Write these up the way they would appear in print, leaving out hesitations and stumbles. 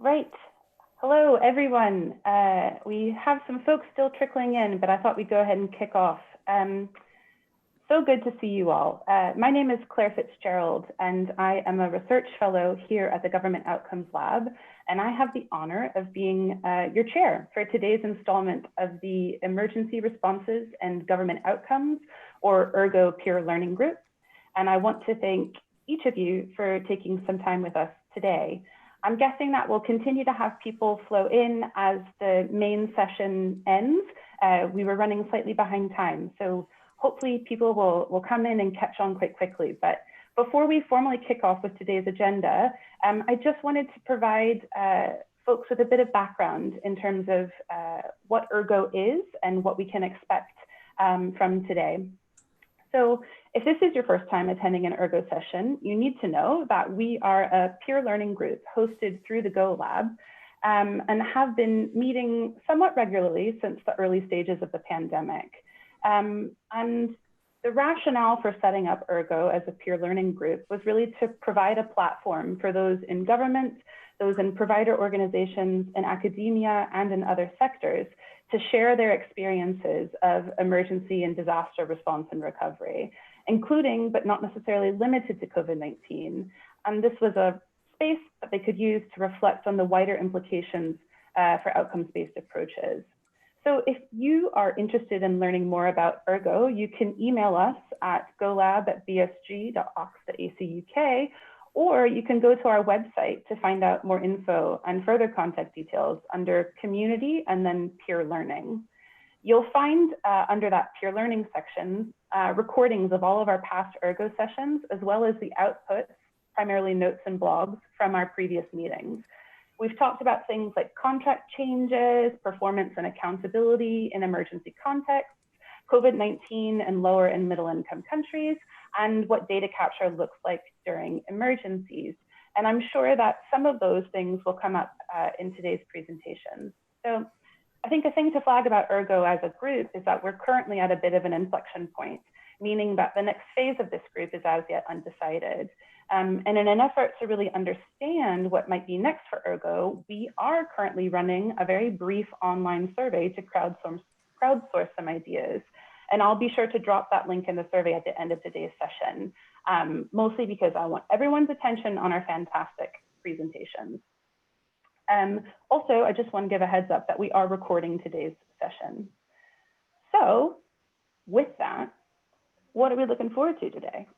Right. Hello, everyone. We have some folks still trickling in, but I thought we'd go ahead and kick off. So good to see you all. My name is Claire Fitzgerald, and I am a research fellow here at the Government Outcomes Lab, and I have the honor of being your chair for today's installment of the Emergency Responses and Government Outcomes, or ERGO Peer Learning Group. And I want to thank each of you for taking some time with us today. I'm guessing that we'll continue to have people flow in as the main session ends. We were running slightly behind time, so hopefully people will come in and catch on quite quickly. But before we formally kick off with today's agenda, I just wanted to provide folks with a bit of background in terms of what ERGO is and what we can expect from today. So if this is your first time attending an ERGO session, you need to know that we are a peer learning group hosted through the Go Lab and have been meeting somewhat regularly since the early stages of the pandemic. And the rationale for setting up ERGO as a peer learning group was really to provide a platform for those in government, those in provider organizations, in academia, and in other sectors to share their experiences of emergency and disaster response and recovery, including, but not necessarily limited to COVID-19. And this was a space that they could use to reflect on the wider implications for outcomes-based approaches. So if you are interested in learning more about ERGO, you can email us at golab@bsg.ox.ac.uk, or you can go to our website to find out more info and further contact details under community and then peer learning. You'll find under that peer learning section, recordings of all of our past ERGO sessions, as well as the outputs, primarily notes and blogs from our previous meetings. We've talked about things like contract changes, performance and accountability in emergency contexts, COVID-19 and lower and middle income countries, and what data capture looks like during emergencies. And I'm sure that some of those things will come up in today's presentation. So I think a thing to flag about ERGO as a group is that we're currently at a bit of an inflection point, meaning that the next phase of this group is as yet undecided. And in an effort to really understand what might be next for ERGO, we are currently running a very brief online survey to crowdsource some ideas. And I'll be sure to drop that link in the survey at the end of today's session, mostly because I want everyone's attention on our fantastic presentations. Also, I just want to give a heads up that we are recording today's session. So with that, what are we looking forward to today?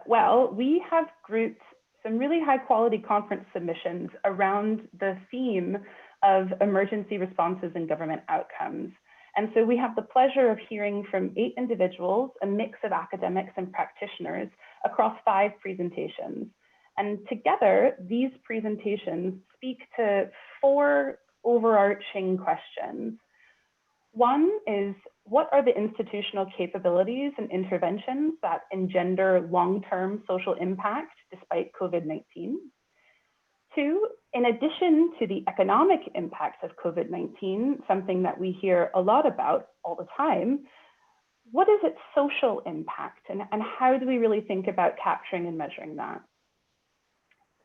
Well, we have grouped some really high quality conference submissions around the theme of emergency responses and government outcomes. And so we have the pleasure of hearing from 8 individuals, a mix of academics and practitioners across 5 presentations. And together, these presentations speak to 4 overarching questions. One is, what are the institutional capabilities and interventions that engender long-term social impact despite COVID-19? 2, in addition to the economic impacts of COVID-19, something that we hear a lot about all the time, what is its social impact and how do we really think about capturing and measuring that?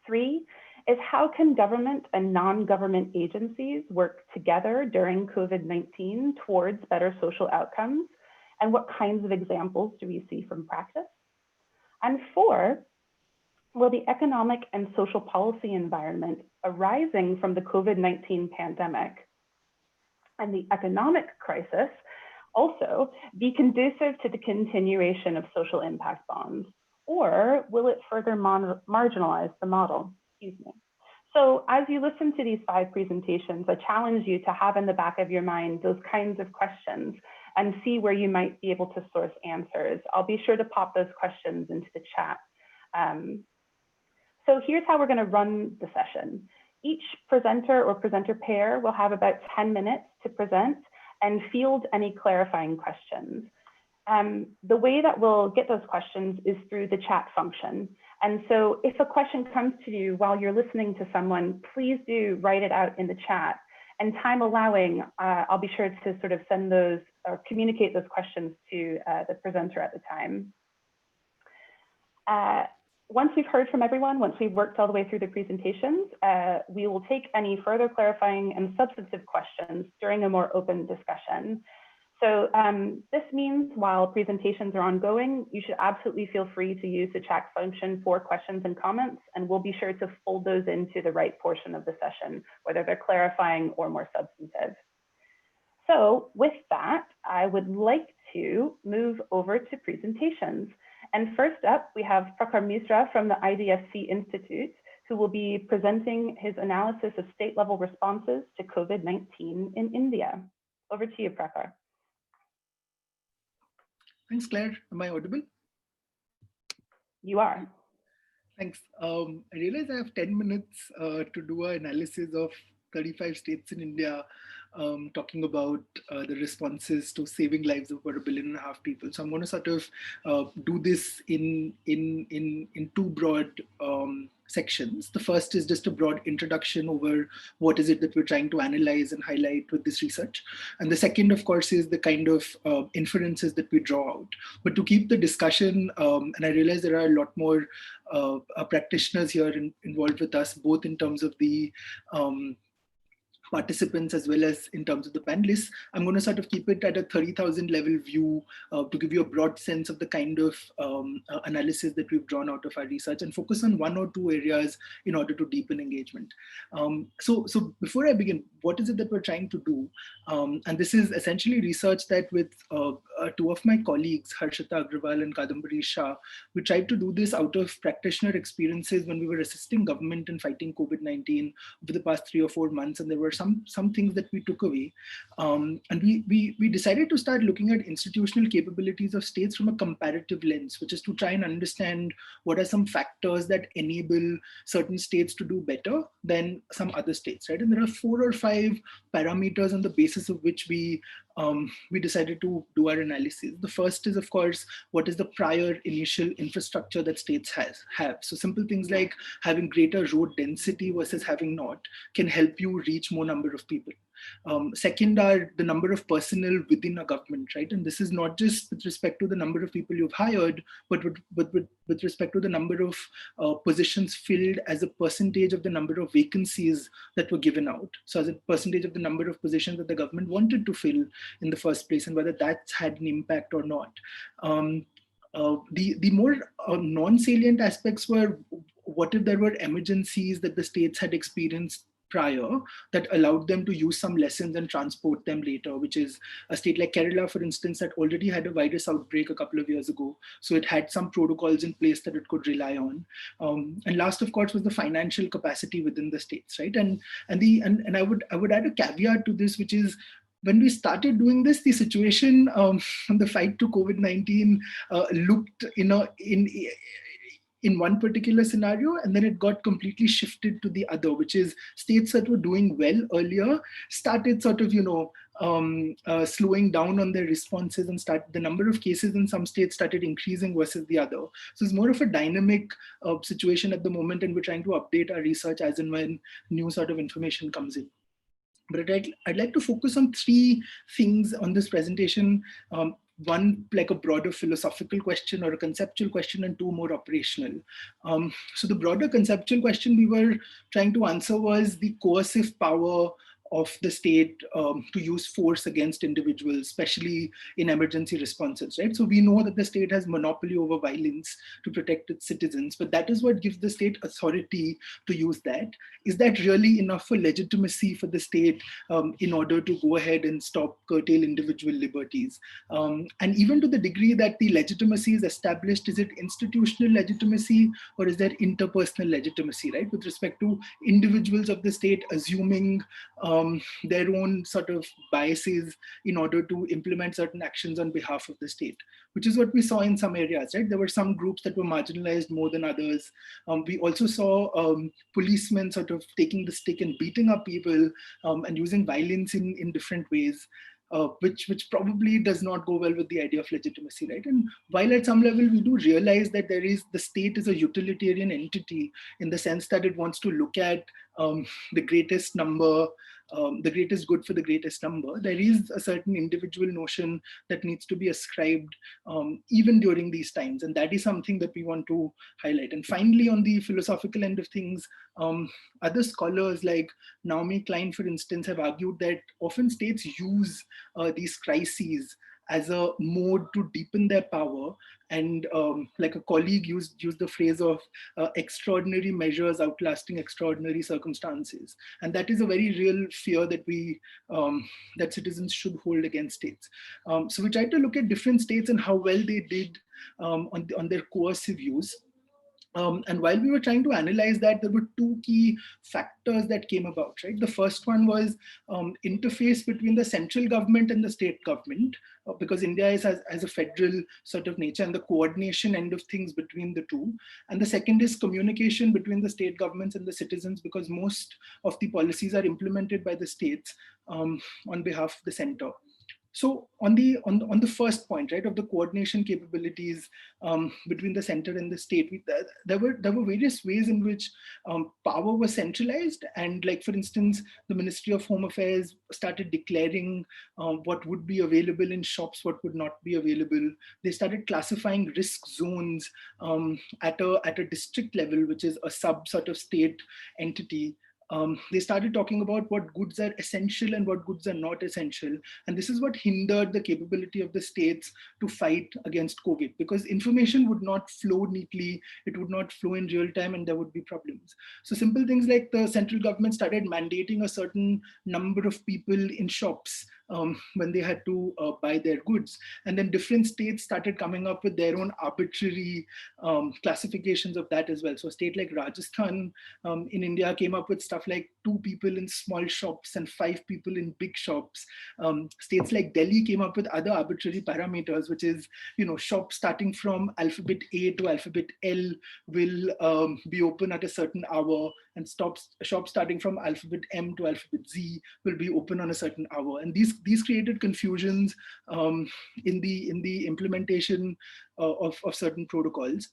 3 is, how can government and non-government agencies work together during COVID-19 towards better social outcomes? And what kinds of examples do we see from practice? And 4, will the economic and social policy environment arising from the COVID-19 pandemic and the economic crisis also be conducive to the continuation of social impact bonds, or will it further marginalize the model? Excuse me. So as you listen to these 5 presentations, I challenge you to have in the back of your mind those kinds of questions and see where you might be able to source answers. I'll be sure to pop those questions into the chat. So here's how we're going to run the session. Each presenter or presenter pair will have about 10 minutes to present and field any clarifying questions. The way that we'll get those questions is through the chat function. And so if a question comes to you while you're listening to someone, please do write it out in the chat. And time allowing, I'll be sure to sort of send those or communicate those questions to the presenter at the time. once we've heard from everyone, once we've worked all the way through the presentations, we will take any further clarifying and substantive questions during a more open discussion. So this means while presentations are ongoing, you should absolutely feel free to use the chat function for questions and comments, and we'll be sure to fold those into the right portion of the session, whether they're clarifying or more substantive. So with that, I would like to move over to presentations. And first up, we have Prakhar Misra from the IDFC Institute, who will be presenting his analysis of state-level responses to COVID-19 in India. Over to you, Prakhar. Thanks, Claire. Am I audible? You are. Thanks. I realize I have 10 minutes to do an analysis of 35 states in India, talking about the responses to saving lives of about 1.5 billion people. So I'm going to sort of do this in two broad sections. The first is just a broad introduction over what is it that we're trying to analyze and highlight with this research. And the second, of course, is the kind of inferences that we draw out. But to keep the discussion, and I realize there are a lot more practitioners here involved with us, both in terms of the participants as well as in terms of the panelists. I'm going to sort of keep it at a 30,000 level view to give you a broad sense of the kind of analysis that we've drawn out of our research and focus on one or two areas in order to deepen engagement. So before I begin, what is it that we're trying to do? And this is essentially research that with two of my colleagues, Harshita Agrawal and Kadambari Shah, we tried to do this out of practitioner experiences when we were assisting government in fighting COVID-19 over the past 3 or 4 months. And there were some things that we took away. And we decided to start looking at institutional capabilities of states from a comparative lens, which is to try and understand what are some factors that enable certain states to do better than some other states, right? And there are 4 or 5 parameters on the basis of which we decided to do our analysis. The first is, of course, what is the prior initial infrastructure that states have. So simple things like having greater road density versus having not can help you reach more number of people. Second are the number of personnel within a government, right? And this is not just with respect to the number of people you've hired, but with respect to the number of positions filled as a percentage of the number of vacancies that were given out. So as a percentage of the number of positions that the government wanted to fill in the first place, and whether that's had an impact or not. The more non-salient aspects were what if there were emergencies that the states had experienced prior that allowed them to use some lessons and transport them later, which is a state like Kerala, for instance, that already had a virus outbreak a couple of years ago. So it had some protocols in place that it could rely on. And last, of course, was the financial capacity within the states, right? And I would add a caveat to this, which is when we started doing this, the situation, the fight to COVID-19 looked in one particular scenario, and then it got completely shifted to the other, which is states that were doing well earlier started sort of, slowing down on their responses, and the number of cases in some states started increasing versus the other. So it's more of a dynamic situation at the moment, and we're trying to update our research as and when new sort of information comes in. But I'd like to focus on 3 things on this presentation. One, like a broader philosophical question or a conceptual question, and 2 more operational. So the broader conceptual question we were trying to answer was the coercive power of the state to use force against individuals, especially in emergency responses, right? So we know that the state has monopoly over violence to protect its citizens, but that is what gives the state authority to use that. Is that really enough for legitimacy for the state in order to go ahead and curtail individual liberties? And even to the degree that the legitimacy is established, is it institutional legitimacy or is there interpersonal legitimacy, right? With respect to individuals of the state assuming their own sort of biases in order to implement certain actions on behalf of the state, which is what we saw in some areas, right? There were some groups that were marginalized more than others. We also saw policemen sort of taking the stick and beating up people and using violence in different ways. Which probably does not go well with the idea of legitimacy, right? And while at some level we do realize that the state is a utilitarian entity in the sense that it wants to look at the greatest number the greatest good for the greatest number. There is a certain individual notion that needs to be ascribed even during these times. And that is something that we want to highlight. And finally, on the philosophical end of things, other scholars like Naomi Klein, for instance, have argued that often states use these crises as a mode to deepen their power. And like a colleague used the phrase of extraordinary measures outlasting extraordinary circumstances. And that is a very real fear that that citizens should hold against states. So we tried to look at different states and how well they did on their coercive use. And while we were trying to analyze that, there were two key factors that came about, right? The first one was interface between the central government and the state government, because India has a federal sort of nature, and the coordination end of things between the two. And the second is communication between the state governments and the citizens, because most of the policies are implemented by the states on behalf of the center. So on the first point, right, of the coordination capabilities between the center and the state, there were various ways in which power was centralized. And like, for instance, the Ministry of Home Affairs started declaring what would be available in shops, what would not be available. They started classifying risk zones at a district level, which is a sub sort of state entity. They started talking about what goods are essential and what goods are not essential. And this is what hindered the capability of the states to fight against COVID, because information would not flow neatly, it would not flow in real time, and there would be problems. So simple things like the central government started mandating a certain number of people in shops when they had to buy their goods. And then different states started coming up with their own arbitrary classifications of that as well. So a state like Rajasthan in India came up with stuff like 2 people in small shops and 5 people in big shops. States like Delhi came up with other arbitrary parameters, which is, shops starting from alphabet A to alphabet L will be open at a certain hour, and shops starting from alphabet M to alphabet Z will be open on a certain hour. And these created confusions in the implementation of certain protocols.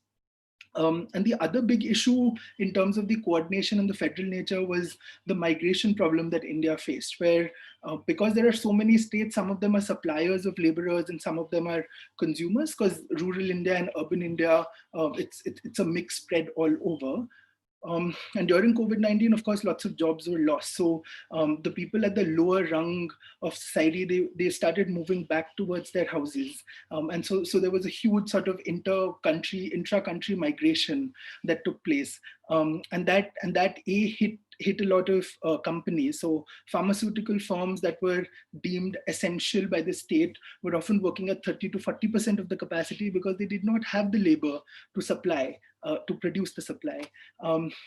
And the other big issue in terms of the coordination and the federal nature was the migration problem that India faced, where because there are so many states, some of them are suppliers of laborers and some of them are consumers, because rural India and urban India, it's a mixed spread all over. And during COVID-19, of course, lots of jobs were lost. So the people at the lower rung of society, they started moving back towards their houses. And so there was a huge sort of intra-country migration that took place. And that hit a lot of companies. So pharmaceutical firms that were deemed essential by the state were often working at 30 to 40% of the capacity because they did not have the labor to supply, to produce the supply.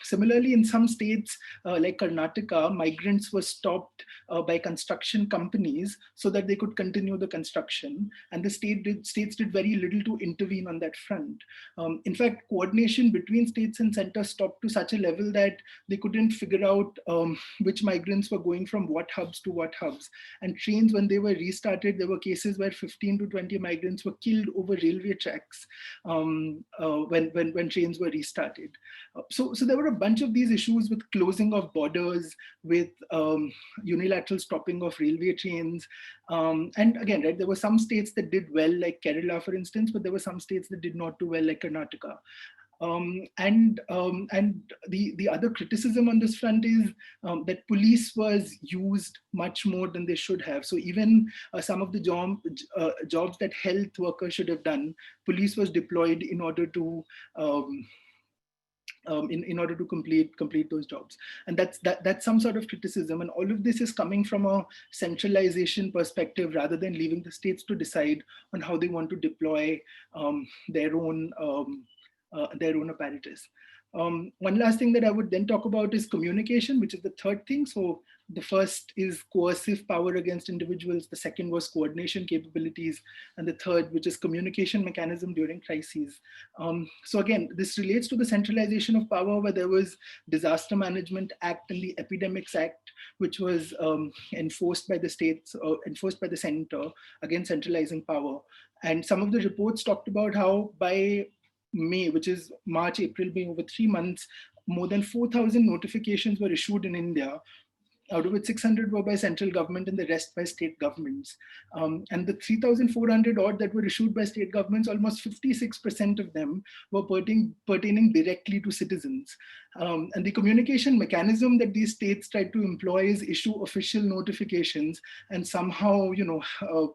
Similarly, in some states like Karnataka, migrants were stopped by construction companies so that they could continue the construction. And the states did very little to intervene on that front. In fact, coordination between states and centers stopped to such a level that they couldn't figure out which migrants were going from what hubs to what hubs. And trains, when they were restarted, there were cases where 15 to 20 migrants were killed over railway tracks when trains were restarted. So there were a bunch of these issues with closing of borders, with unilateral stopping of railway trains. And again, right, there were some states that did well, like Kerala, for instance, but there were some states that did not do well, like Karnataka. And the other criticism on this front is that police was used much more than they should have. So even some of the jobs that health workers should have done, police was deployed in order to in order to complete those jobs. And that's some sort of criticism. And all of this is coming from a centralization perspective rather than leaving the states to decide on how they want to deploy their own apparatus. One last thing that I would then talk about is communication, which is the third thing. So the first is coercive power against individuals. The second was coordination capabilities. And the third, which is communication mechanism during crises. So again, this relates to the centralization of power, where there was Disaster Management Act and the Epidemics Act, which was enforced by the states, enforced by the center against centralizing power. And some of the reports talked about how by May, which is March, April, May, over 3 months, more than 4,000 notifications were issued in India out of which 600 were by central government and the rest by state governments. And the 3,400 odd that were issued by state governments, almost 56% of them were pertaining directly to citizens. And the communication mechanism that these states tried to employ is issue official notifications and somehow,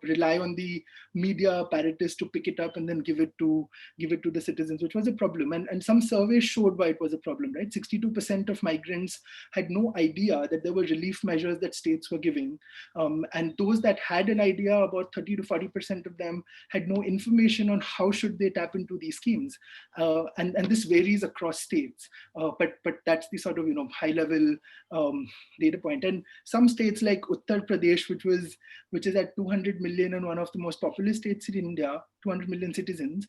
rely on the media apparatus to pick it up and then give it to the citizens, which was a problem. And some surveys showed why it was a problem, right? 62% of migrants had no idea that there were relief measures that states were giving. And those that had an idea, about 30 to 40% of them had no information on how should they tap into these schemes. And this varies across states. But that's the sort of, high level data point. And some states like Uttar Pradesh, which is at 200 million and one of the most populous states in India, 200 million citizens,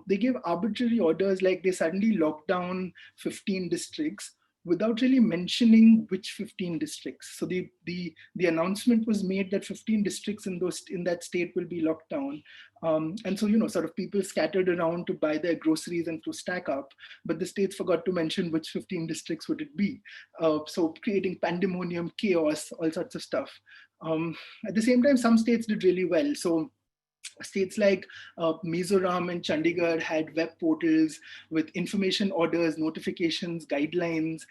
they gave arbitrary orders, like they suddenly locked down 15 districts without really mentioning which 15 districts. So the announcement was made that 15 districts in that state will be locked down. And so, sort of people scattered around to buy their groceries and to stack up, but the states forgot to mention which 15 districts would it be. So creating pandemonium, chaos, all sorts of stuff. At the same time, some states did really well. So states like Mizoram and Chandigarh had web portals with information orders, notifications, guidelines,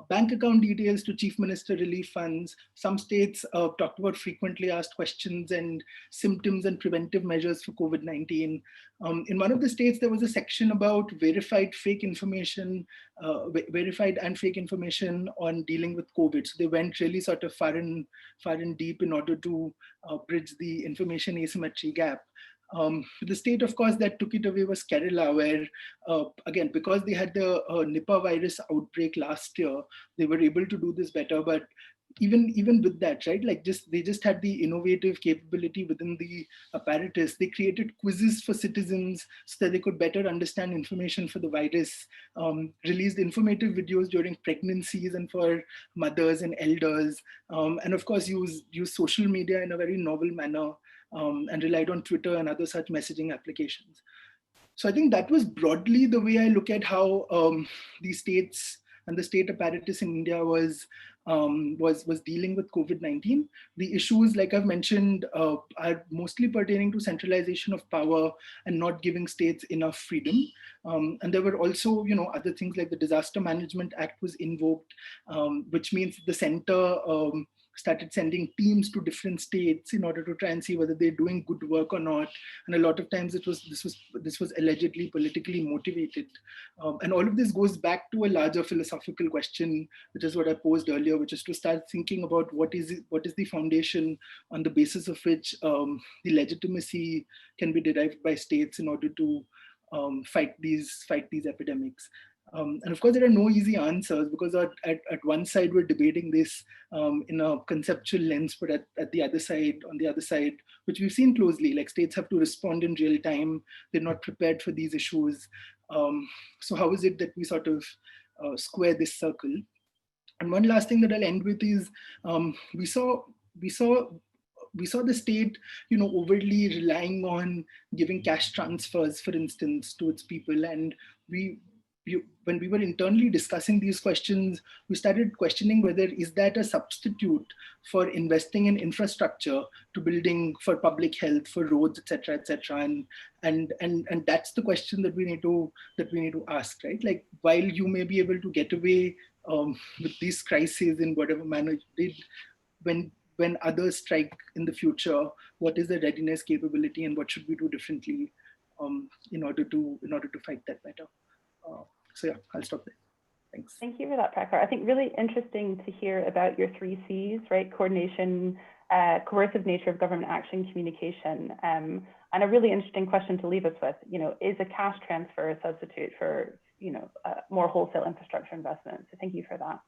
bank account details to chief minister relief funds. Some states talked about frequently asked questions and symptoms and preventive measures for COVID-19. In one of the states, there was a section about verified and fake information on dealing with COVID. So they went really sort of far and deep in order to bridge the information asymmetry gap. The state, of course, that took it away was Kerala, where, again, because they had the Nipah virus outbreak last year, they were able to do this better. But even with that, right, like they just had the innovative capability within the apparatus. They created quizzes for citizens so that they could better understand information for the virus, released informative videos during pregnancies and for mothers and elders, and of course use social media in a very novel manner, and relied on Twitter and other such messaging applications. So I think that was broadly the way I look at how the states and the state apparatus in India was dealing with COVID-19. The issues, like I've mentioned, are mostly pertaining to centralization of power and not giving states enough freedom. And there were also, other things like the Disaster Management Act was invoked, which means the center started sending teams to different states in order to try and see whether they're doing good work or not. And a lot of times this was allegedly politically motivated. And all of this goes back to a larger philosophical question, which is what I posed earlier, which is to start thinking about what is the foundation on the basis of which the legitimacy can be derived by states in order to fight these epidemics. And of course, there are no easy answers, because at one side we're debating this in a conceptual lens, but on the other side, which we've seen closely, like states have to respond in real time. They're not prepared for these issues. So how is it that we sort of square this circle? And one last thing that I'll end with is we saw the state, overtly relying on giving cash transfers, for instance, to its people. And when we were internally discussing these questions, we started questioning whether is that a substitute for investing in infrastructure, to building for public health, for roads, etc., and that's the question that we need to ask, right? Like, while you may be able to get away with these crises in whatever manner you did, when others strike in the future, what is the readiness capability, and what should we do differently in order to fight that better? So yeah, I'll stop there. Thanks. Thank you for that, Prakhar. I think really interesting to hear about your 3 C's, right? Coordination, coercive nature of government action, communication, and a really interesting question to leave us with. Is a cash transfer a substitute for more wholesale infrastructure investment? So thank you for that.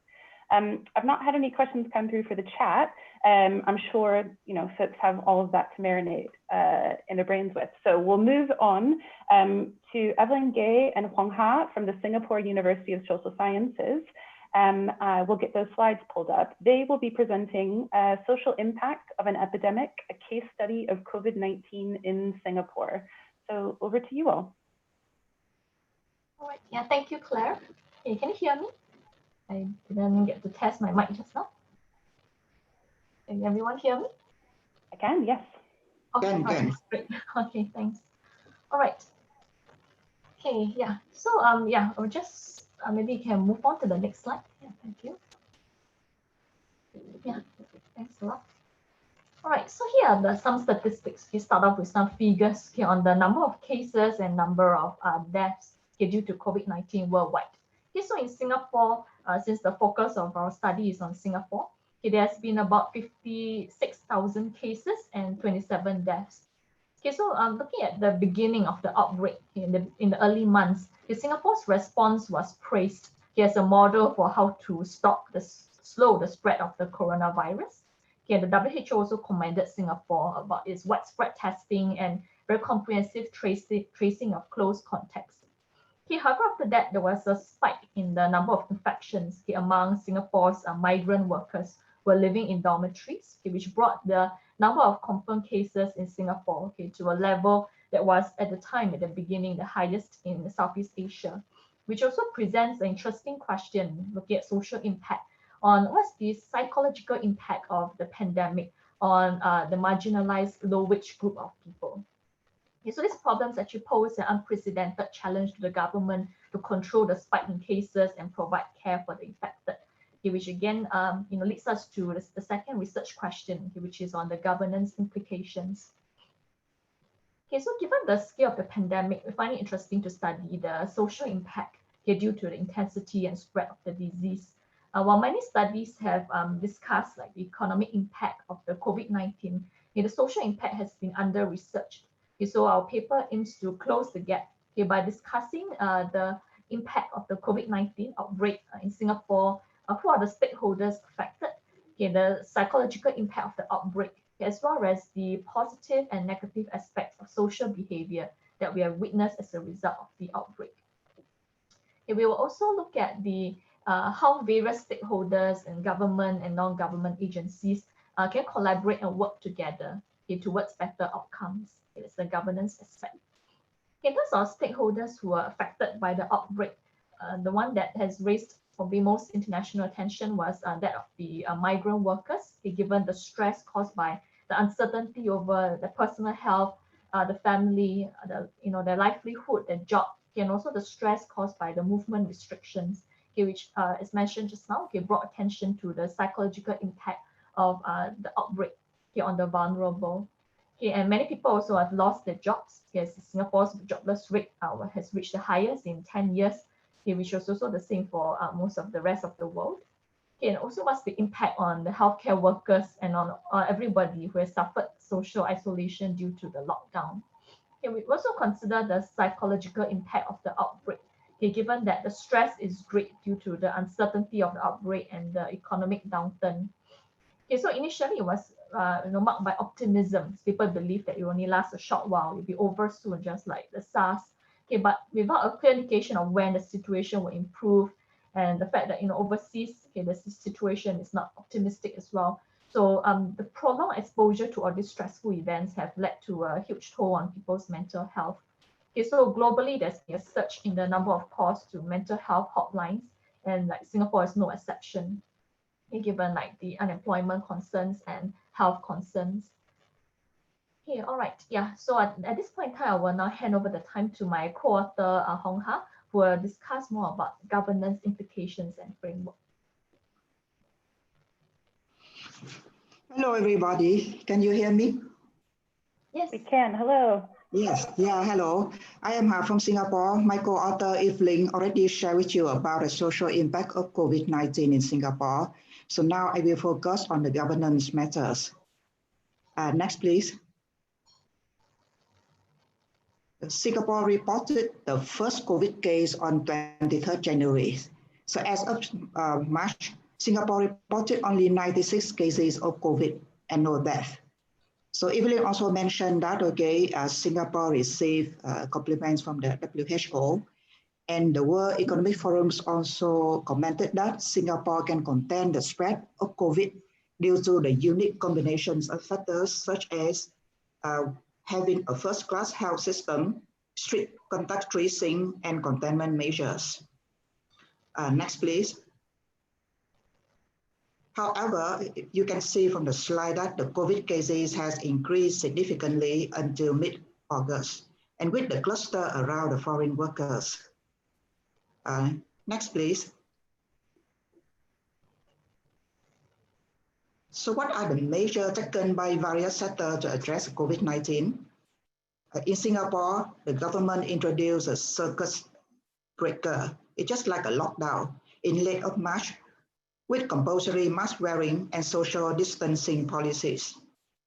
I've not had any questions come through for the chat. I'm sure folks have all of that to marinate in their brains with. So we'll move on to Evelyn Gay and Huang Ha from the Singapore University of Social Sciences. We'll get those slides pulled up. They will be presenting social impact of an epidemic, a case study of COVID-19 in Singapore. So over to you all. All right. Yeah, thank you, Claire. Hey, can you hear me? I didn't get to test my mic just now. Can everyone hear me? I can, yes. Okay, Can. great. Okay, thanks. All right. Okay, yeah. So yeah, I'll just maybe you can move on to the next slide. Yeah, thank you. Yeah, thanks a lot. All right, so here are some statistics. We start off with some figures here on the number of cases and number of deaths due to COVID-19 worldwide. Okay, so in Singapore, since the focus of our study is on Singapore, there has been about 56,000 cases and 27 deaths. Okay, so looking at the beginning of the outbreak in the early months, Singapore's response was praised as a model for how to slow the spread of the coronavirus. Okay, the WHO also commended Singapore about its widespread testing and very comprehensive tracing of close contacts. Okay, however, after that, there was a spike in the number of infections among Singapore's migrant workers who were living in dormitories, which brought the number of confirmed cases in Singapore to a level that was at the time, at the beginning, the highest in Southeast Asia, which also presents an interesting question looking at social impact on what's the psychological impact of the pandemic on the marginalized low-wage group of people. Okay, so these problems actually pose an unprecedented challenge to the government to control the spike in cases and provide care for the infected. Okay, which again, leads us to the second research question, which is on the governance implications. Okay, so given the scale of the pandemic, we find it interesting to study the social impact due to the intensity and spread of the disease. While many studies have discussed like the economic impact of the COVID-19, the social impact has been under-researched. Okay, so our paper aims to close the gap by discussing the impact of the COVID-19 outbreak in Singapore, who are the stakeholders affected, the psychological impact of the outbreak, as well as the positive and negative aspects of social behavior that we have witnessed as a result of the outbreak. Okay, we will also look at the how various stakeholders and government and non-government agencies can collaborate and work together towards better outcomes. It's the governance aspect. In terms of stakeholders who are affected by the outbreak, the one that has raised probably most international attention was that of the migrant workers, given the stress caused by the uncertainty over the personal health, the family, their livelihood, their job, and also the stress caused by the movement restrictions, which, as mentioned just now, brought attention to the psychological impact of the outbreak on the vulnerable. And many people also have lost their jobs. Yes, Singapore's jobless rate has reached the highest in 10 years, which is also the same for most of the rest of the world. And also what's the impact on the healthcare workers and on everybody who has suffered social isolation due to the lockdown. We also consider the psychological impact of the outbreak, given that the stress is great due to the uncertainty of the outbreak and the economic downturn. So initially it was marked by optimism. People believe that it will only last a short while, it'll be over soon, just like the SARS. But without a clear indication of when the situation will improve, and the fact that overseas, the situation is not optimistic as well. So the prolonged exposure to all these stressful events have led to a huge toll on people's mental health. So globally, there's been a surge in the number of calls to mental health hotlines, and like Singapore is no exception, given like the unemployment concerns and health concerns. Okay, all right, yeah. So at this point in time, I will now hand over the time to my co-author Hong Ha, who will discuss more about governance implications and framework. Hello, everybody. Can you hear me? Yes, we can. Hello. Yes, yeah, hello. I am from Singapore. My co-author Evelyn already shared with you about the social impact of COVID-19 in Singapore. So now I will focus on the governance matters. Next, please. Singapore reported the first COVID case on 23rd January. So as of March, Singapore reported only 96 cases of COVID and no death. So Evelyn also mentioned that, Singapore received compliments from the WHO, and the World Economic Forum also commented that Singapore can contain the spread of COVID due to the unique combinations of factors such as having a first-class health system, strict contact tracing, and containment measures. Next, please. However, you can see from the slide that the COVID cases has increased significantly until mid-August, and with the cluster around the foreign workers. Next, please. So what are the measures taken by various sectors to address COVID-19? In Singapore, the government introduced a circuit breaker. It's just like a lockdown in late of March with compulsory mask wearing and social distancing policies.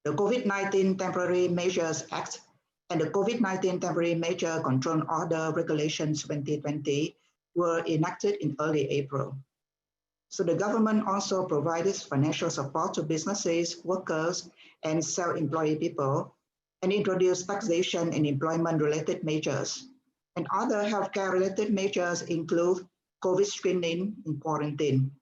The COVID-19 Temporary Measures Act and the COVID-19 Temporary Measure Control Order Regulations 2020 were enacted in early April. So the government also provided financial support to businesses, workers, and self-employed people, and introduced taxation and employment-related measures. And other healthcare-related measures include COVID screening and quarantine.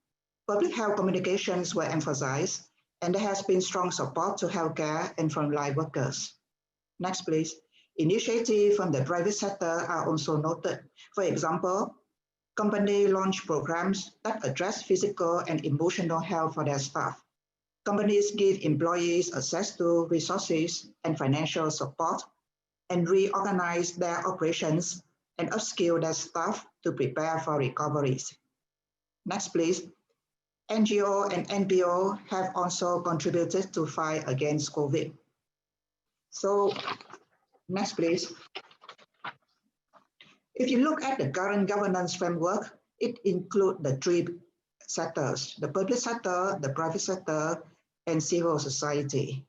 Public health communications were emphasized, and there has been strong support to healthcare and frontline workers. Next, please. Initiatives from the private sector are also noted. For example, companies launch programs that address physical and emotional health for their staff. Companies give employees access to resources and financial support and reorganize their operations and upskill their staff to prepare for recoveries. Next, please. NGO and NPO have also contributed to fight against COVID. So, next, please. If you look at the current governance framework, it includes the three sectors: the public sector, the private sector, and civil society.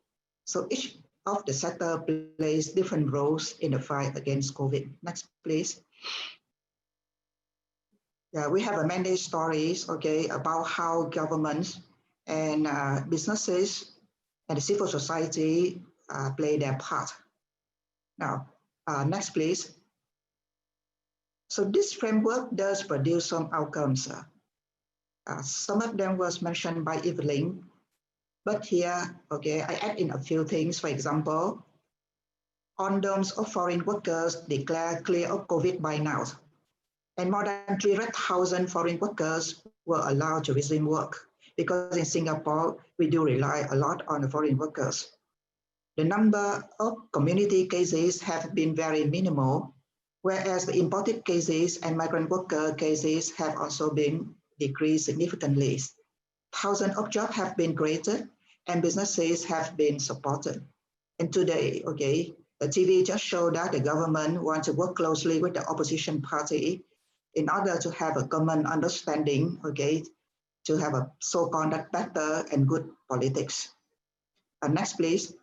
So each of the sector plays different roles in the fight against COVID. Next, please. Yeah, we have many stories, okay, about how governments and businesses and the civil society play their part. Now, next, please. So this framework does produce some outcomes. Some of them was mentioned by Evelyn, but here, okay, I add in a few things. For example, condoms of foreign workers declared clear of COVID by now, and more than 300,000 foreign workers were allowed to resume work, because in Singapore, we do rely a lot on the foreign workers. The number of community cases have been very minimal, whereas the imported cases and migrant worker cases have also been decreased significantly. Thousands of jobs have been created and businesses have been supported. And today, okay, the TV just showed that the government wants to work closely with the opposition party in order to have a common understanding, okay, to have a so-called better and good politics. Next, please.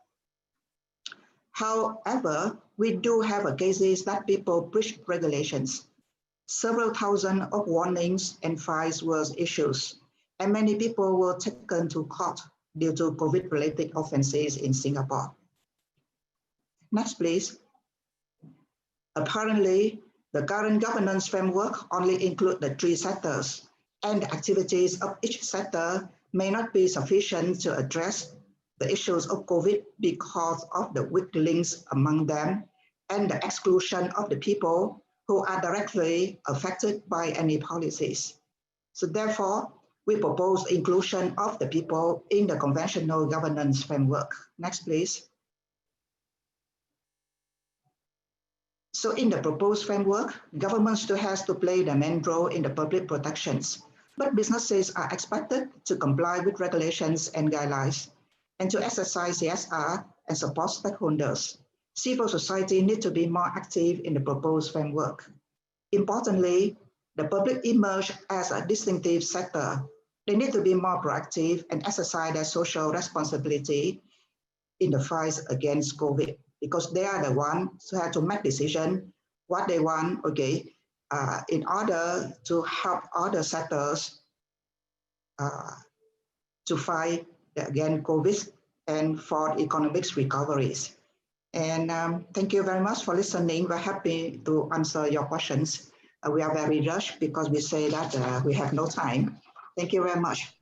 However, we do have cases that people breach regulations. Several thousand of warnings and fines were issued, and many people were taken to court due to COVID-related offenses in Singapore. Next, please. Apparently, the current governance framework only includes the three sectors, and the activities of each sector may not be sufficient to address the issues of COVID because of the weak links among them and the exclusion of the people who are directly affected by any policies. So therefore, we propose inclusion of the people in the conventional governance framework. Next, please. So in the proposed framework, government still has to play the main role in the public protections, but businesses are expected to comply with regulations and guidelines and to exercise CSR and support stakeholders. Civil society needs to be more active in the proposed framework. Importantly, the public emerge as a distinctive sector. They need to be more proactive and exercise their social responsibility in the fight against COVID, because they are the ones who have to make decisions what they want, okay, in order to help other sectors to fight against COVID and for economic recoveries. And thank you very much for listening. We're happy to answer your questions. We are very rushed because we say that we have no time. Thank you very much.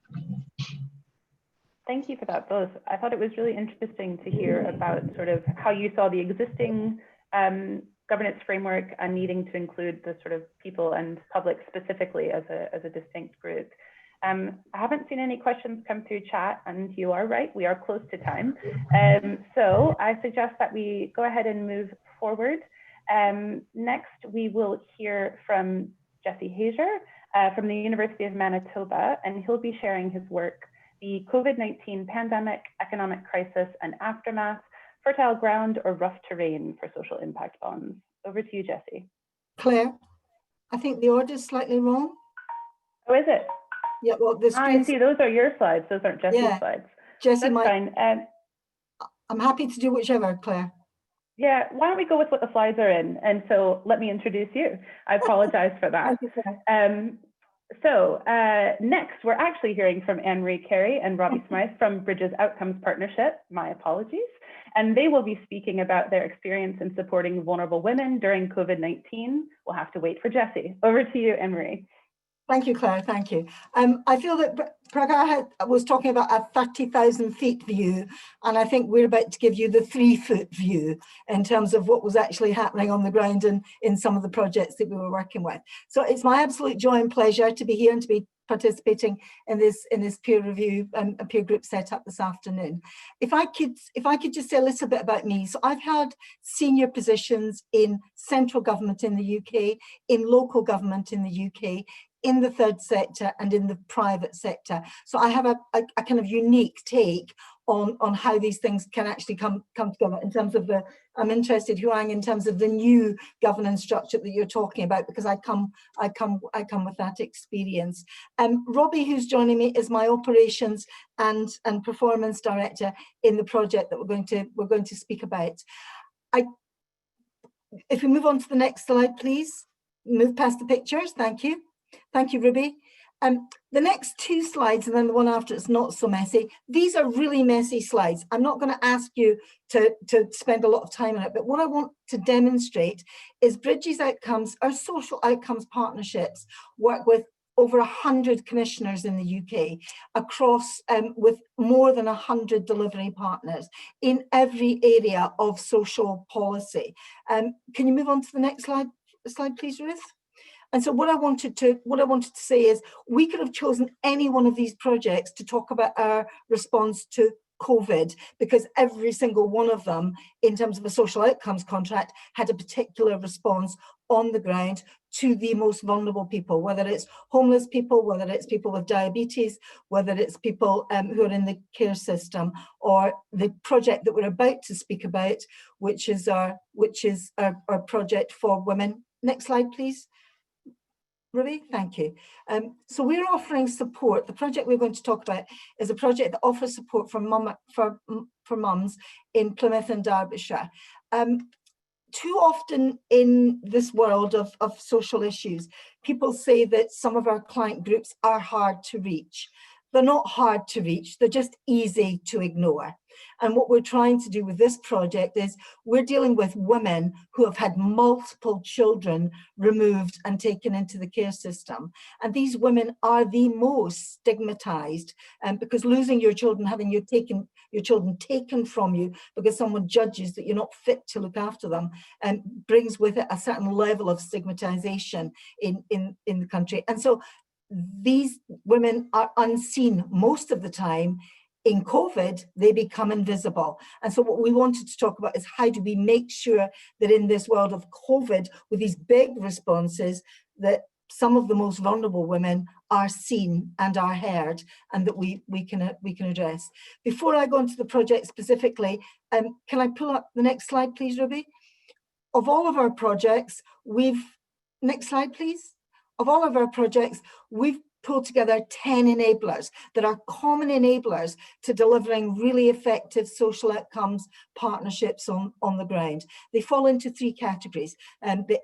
Thank you for that, both. I thought it was really interesting to hear about sort of how you saw the existing governance framework and needing to include the sort of people and public specifically as a distinct group. I haven't seen any questions come through chat, and you are right, we are close to time. So I suggest that we go ahead and move forward. Next, we will hear from Jesse Hazer from the University of Manitoba, and he'll be sharing his work, The COVID-19 Pandemic, Economic Crisis and Aftermath, Fertile Ground or Rough Terrain for Social Impact Bonds. Over to you, Jesse. Claire, I think the order is slightly wrong. Oh, is it? Yeah, well, the I see, those are your slides, those aren't Jesse's slides. Jesse, that's fine. I'm happy to do whichever, Claire. Yeah, why don't we go with what the slides are in? And so let me introduce you. I apologize for that. Next, we're actually hearing from Anne-Marie Carey and Robbie Smythe from Bridges Outcomes Partnership. My apologies. And they will be speaking about their experience in supporting vulnerable women during COVID-19. We'll have to wait for Jesse. Over to you, Anne-Marie. Thank you, Claire. Thank you. I feel that Pragar was talking about a 30,000 feet view, and I think we're about to give you the 3-foot view in terms of what was actually happening on the ground and in some of the projects that we were working with. So it's my absolute joy and pleasure to be here and to be participating in this peer review and a peer group set up this afternoon. If I could just say a little bit about me. So I've had senior positions in central government in the UK, in local government in the UK, in the third sector and in the private sector. So I have a kind of unique take on how these things can actually come together in terms of the, I'm interested, Huang, in terms of the new governance structure that you're talking about, because I come with that experience. Robbie, who's joining me, is my operations and performance director in the project that we're going to speak about. If we move on to the next slide, please. Move past the pictures, thank you. Thank you, Ruby. The next 2 slides and then the one after it's not so messy. These are really messy slides. I'm not going to ask you to spend a lot of time on it, but what I want to demonstrate is Bridges Outcomes, our social outcomes partnerships, work with over 100 commissioners in the UK across with more than 100 delivery partners in every area of social policy. Can you move on to the next slide please, Ruth? And so what I wanted to say is we could have chosen any one of these projects to talk about our response to COVID, because every single one of them, in terms of a social outcomes contract, had a particular response on the ground to the most vulnerable people, whether it's homeless people, whether it's people with diabetes, whether it's people who are in the care system, or the project that we're about to speak about, which is our project for women. Next slide, please. Ruby, thank you. So we're offering support. The project we're going to talk about is a project that offers support for mums in Plymouth and Derbyshire. Too often in this world of social issues, people say that some of our client groups are hard to reach. They're not hard to reach, they're just easy to ignore. And what we're trying to do with this project is we're dealing with women who have had multiple children removed and taken into the care system. And these women are the most stigmatized, because losing your children, having your children taken from you because someone judges that you're not fit to look after them, brings with it a certain level of stigmatization in the country. And so these women are unseen most of the time. In COVID, they become invisible. And so what we wanted to talk about is how do we make sure that in this world of COVID, with these big responses, that some of the most vulnerable women are seen and are heard, and that we can address. Before I go into the project specifically, can I pull up the next slide, please, Ruby? Of all of our projects, next slide, please. Of all of our projects, we've pulled together 10 enablers that are common enablers to delivering really effective social outcomes partnerships on the ground. They fall into 3 categories.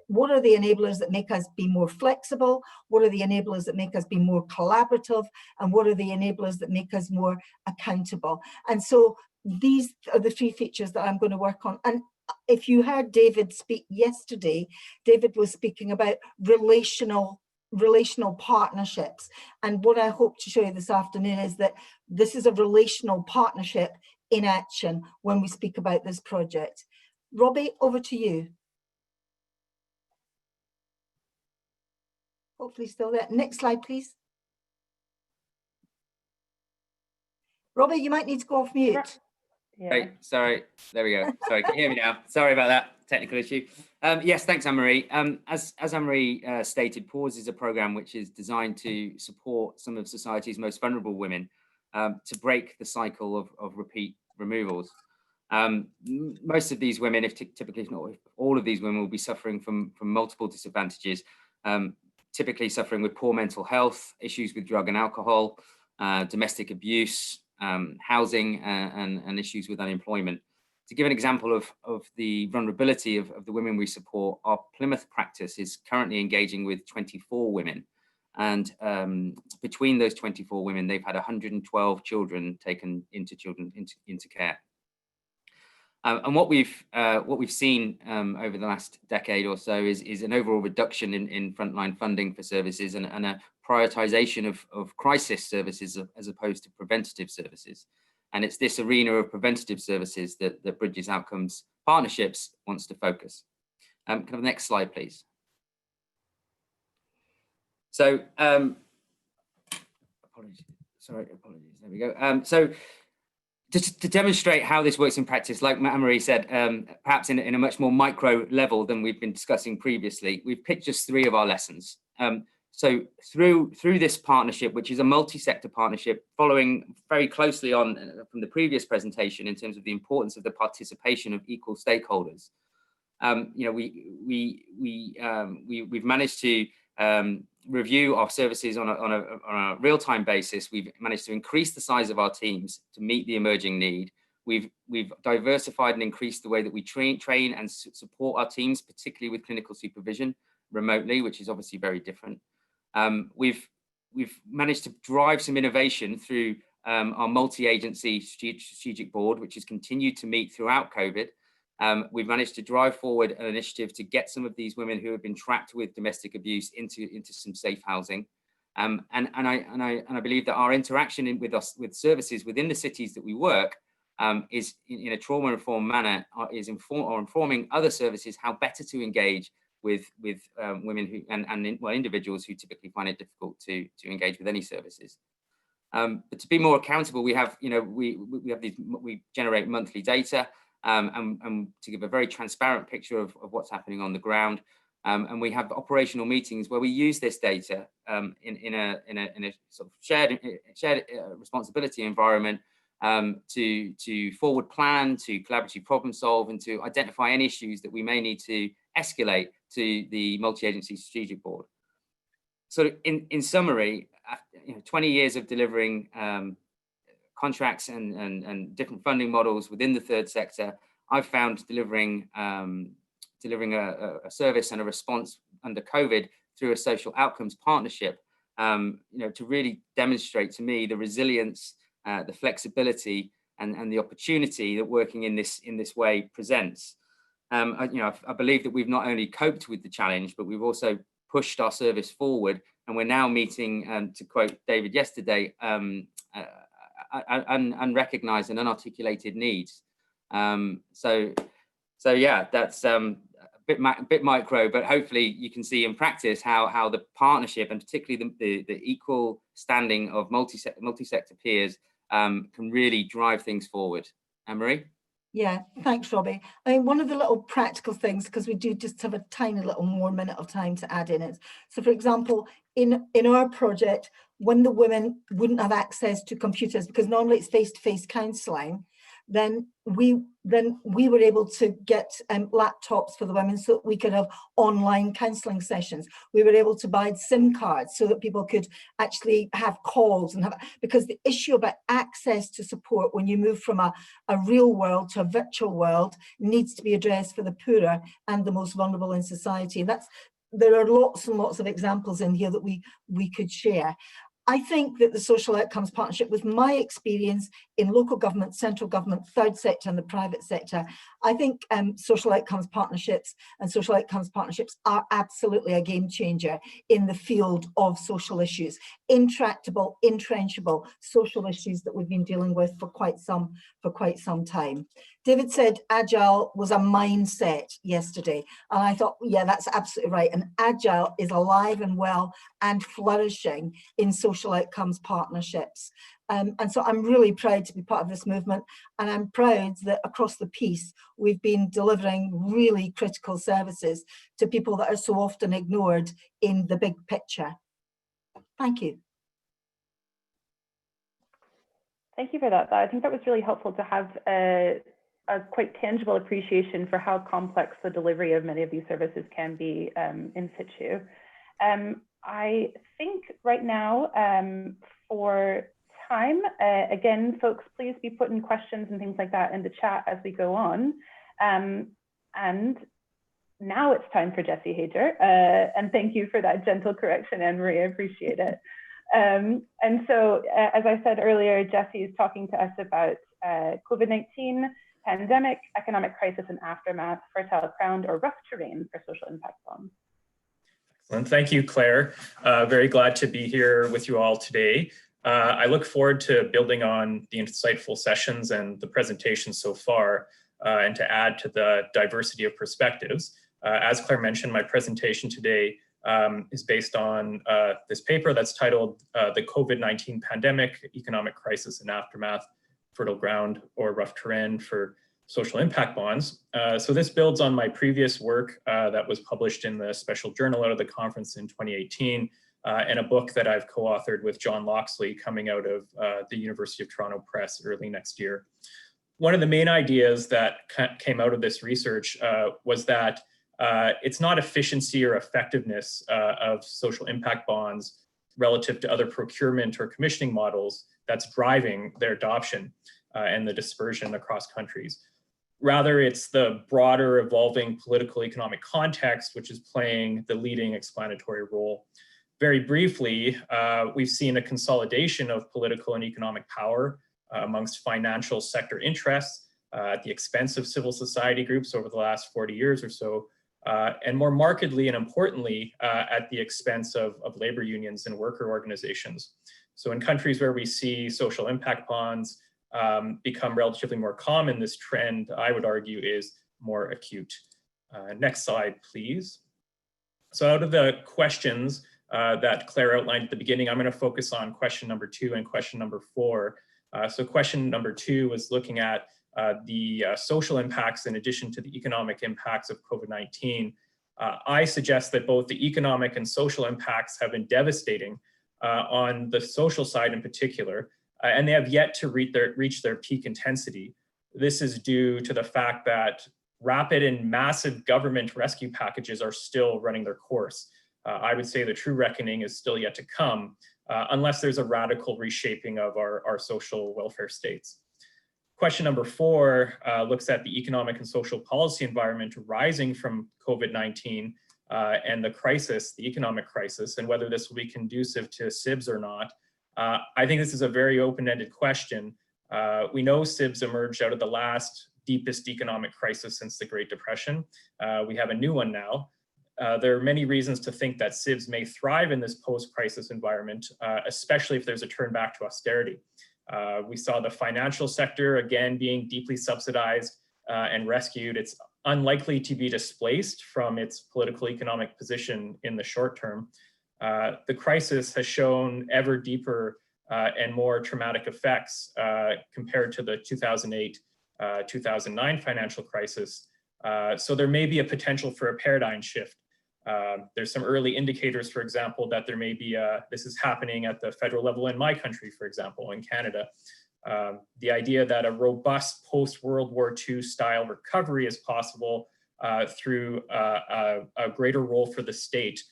What are the enablers that make us be more flexible? What are the enablers that make us be more collaborative? And what are the enablers that make us more accountable? And so these are the 3 features that I'm going to work on. And if you heard David speak yesterday, David was speaking about relational partnerships. And what I hope to show you this afternoon is that this is a relational partnership in action when we speak about this project. Robbie, over to you. Hopefully still there. Next slide, please. Robbie, you might need to go off mute. Yeah. Hey, sorry, there we go. Sorry, can you hear me now? Sorry about that technical issue. Yes, thanks, Anne-Marie. As Anne-Marie stated, PAUSE is a programme which is designed to support some of society's most vulnerable women to break the cycle of repeat removals. Most of these women, if typically if not all of these women, will be suffering from multiple disadvantages, typically suffering with poor mental health, issues with drug and alcohol, domestic abuse, housing, and issues with unemployment. To give an example of the vulnerability of the women we support, our Plymouth practice is currently engaging with 24 women. And between those 24 women, they've had 112 children taken into care. And what we've seen over the last decade or so is an overall reduction in frontline funding for services and a prioritization of crisis services as opposed to preventative services. And it's this arena of preventative services that Bridges Outcomes Partnerships wants to focus. Can I have the next slide, please? So, apologies, there we go. So, to demonstrate how this works in practice, like Anne-Marie said, perhaps in a much more micro level than we've been discussing previously, we've picked just 3 of our lessons. So through this partnership, which is a multi-sector partnership, following very closely on from the previous presentation in terms of the importance of the participation of equal stakeholders, you know, we've managed to review our services on a real-time basis. We've managed to increase the size of our teams to meet the emerging need. We've diversified and increased the way that we train and support our teams, particularly with clinical supervision remotely, which is obviously very different. We've managed to drive some innovation through our multi-agency strategic board, which has continued to meet throughout COVID. We've managed to drive forward an initiative to get some of these women who have been trapped with domestic abuse into some safe housing. And I believe that our interaction with services within the cities that we work is in a trauma-informed manner is informing other services how better to engage with women who and individuals who typically find it difficult to engage with any services. But to be more accountable, we have we generate monthly data and to give a very transparent picture of what's happening on the ground. And we have operational meetings where we use this data in a sort of shared responsibility environment to forward plan, to collaboratively problem solve, and to identify any issues that we may need to escalate to the multi-agency strategic board. So in summary, 20 years of delivering contracts and different funding models within the third sector, I've found delivering a service and a response under COVID through a social outcomes partnership, to really demonstrate to me the resilience, the flexibility, and the opportunity that working in this way presents. I believe that we've not only coped with the challenge, but we've also pushed our service forward, and we're now meeting, to quote David yesterday, unrecognized and unarticulated needs. So yeah, that's a bit micro, but hopefully you can see in practice how the partnership, and particularly the equal standing of multi-sector peers, can really drive things forward. Anne-Marie? Yeah, thanks, Robbie. I mean, one of the little practical things, because we do just have a tiny little more minute of time to add in it. So, for example, in our project, when the women wouldn't have access to computers, because normally it's face-to-face counselling, then we were able to get laptops for the women so that we could have online counselling sessions. We were able to buy SIM cards so that people could actually have calls because the issue about access to support when you move from a real world to a virtual world needs to be addressed for the poorer and the most vulnerable in society. And there are lots and lots of examples in here that we could share. I think that the social outcomes partnership, with my experience in local government, central government, third sector and the private sector, I think social outcomes partnerships are absolutely a game changer in the field of social issues, intractable, entrenchable social issues that we've been dealing with for quite some time. David said agile was a mindset yesterday, and I thought, yeah, that's absolutely right. And agile is alive and well and flourishing in social outcomes partnerships. And so I'm really proud to be part of this movement, and I'm proud that across the piece we've been delivering really critical services to people that are so often ignored in the big picture. Thank you. Thank you for that. I think that was really helpful to have a quite tangible appreciation for how complex the delivery of many of these services can be in situ. I think right now for time, again, folks, please be putting questions and things like that in the chat as we go on. And now it's time for Jessie Hager. And thank you for that gentle correction, Anne-Marie, I appreciate it. And so, as I said earlier, Jessie is talking to us about COVID-19, pandemic, economic crisis and aftermath, fertile ground or rough terrain for social impact bonds. Excellent. Thank you, Claire. Very glad to be here with you all today. I look forward to building on the insightful sessions and the presentations so far, and to add to the diversity of perspectives. As Claire mentioned, my presentation today is based on this paper that's titled The COVID-19 Pandemic, Economic Crisis and Aftermath, Fertile Ground or Rough Terrain for Social Impact Bonds. So this builds on my previous work that was published in the special journal out of the conference in 2018, and a book that I've co-authored with John Loxley coming out of the University of Toronto Press early next year. One of the main ideas that came out of this research was that it's not efficiency or effectiveness of social impact bonds relative to other procurement or commissioning models that's driving their adoption and the dispersion across countries. Rather, it's the broader evolving political economic context, which is playing the leading explanatory role. Very briefly, we've seen a consolidation of political and economic power amongst financial sector interests at the expense of civil society groups over the last 40 years or so, and more markedly and importantly, at the expense of labor unions and worker organizations. So in countries where we see social impact bonds become relatively more common, this trend, I would argue, is more acute. Next slide, please. So out of the questions that Claire outlined at the beginning, I'm going to focus on question number 2 and question number 4. So question number 2 was looking at the social impacts in addition to the economic impacts of COVID-19. I suggest that both the economic and social impacts have been devastating on the social side in particular, and they have yet to reach their peak intensity. This is due to the fact that rapid and massive government rescue packages are still running their course. I would say the true reckoning is still yet to come, unless there's a radical reshaping of our social welfare states. Question number 4 looks at the economic and social policy environment arising from COVID-19 and the crisis, the economic crisis, and whether this will be conducive to SIBs or not. I think this is a very open-ended question. We know SIBs emerged out of the last deepest economic crisis since the Great Depression. We have a new one now. There are many reasons to think that SIBs may thrive in this post-crisis environment, especially if there's a turn back to austerity. We saw the financial sector, again, being deeply subsidized and rescued. It's unlikely to be displaced from its political economic position in the short term. The crisis has shown ever deeper and more traumatic effects compared to the 2008-2009 financial crisis. So there may be a potential for a paradigm shift. There's some early indicators, for example, that there may be this is happening at the federal level in my country, for example, in Canada. The idea that a robust post-World War II style recovery is possible through a greater role for the state,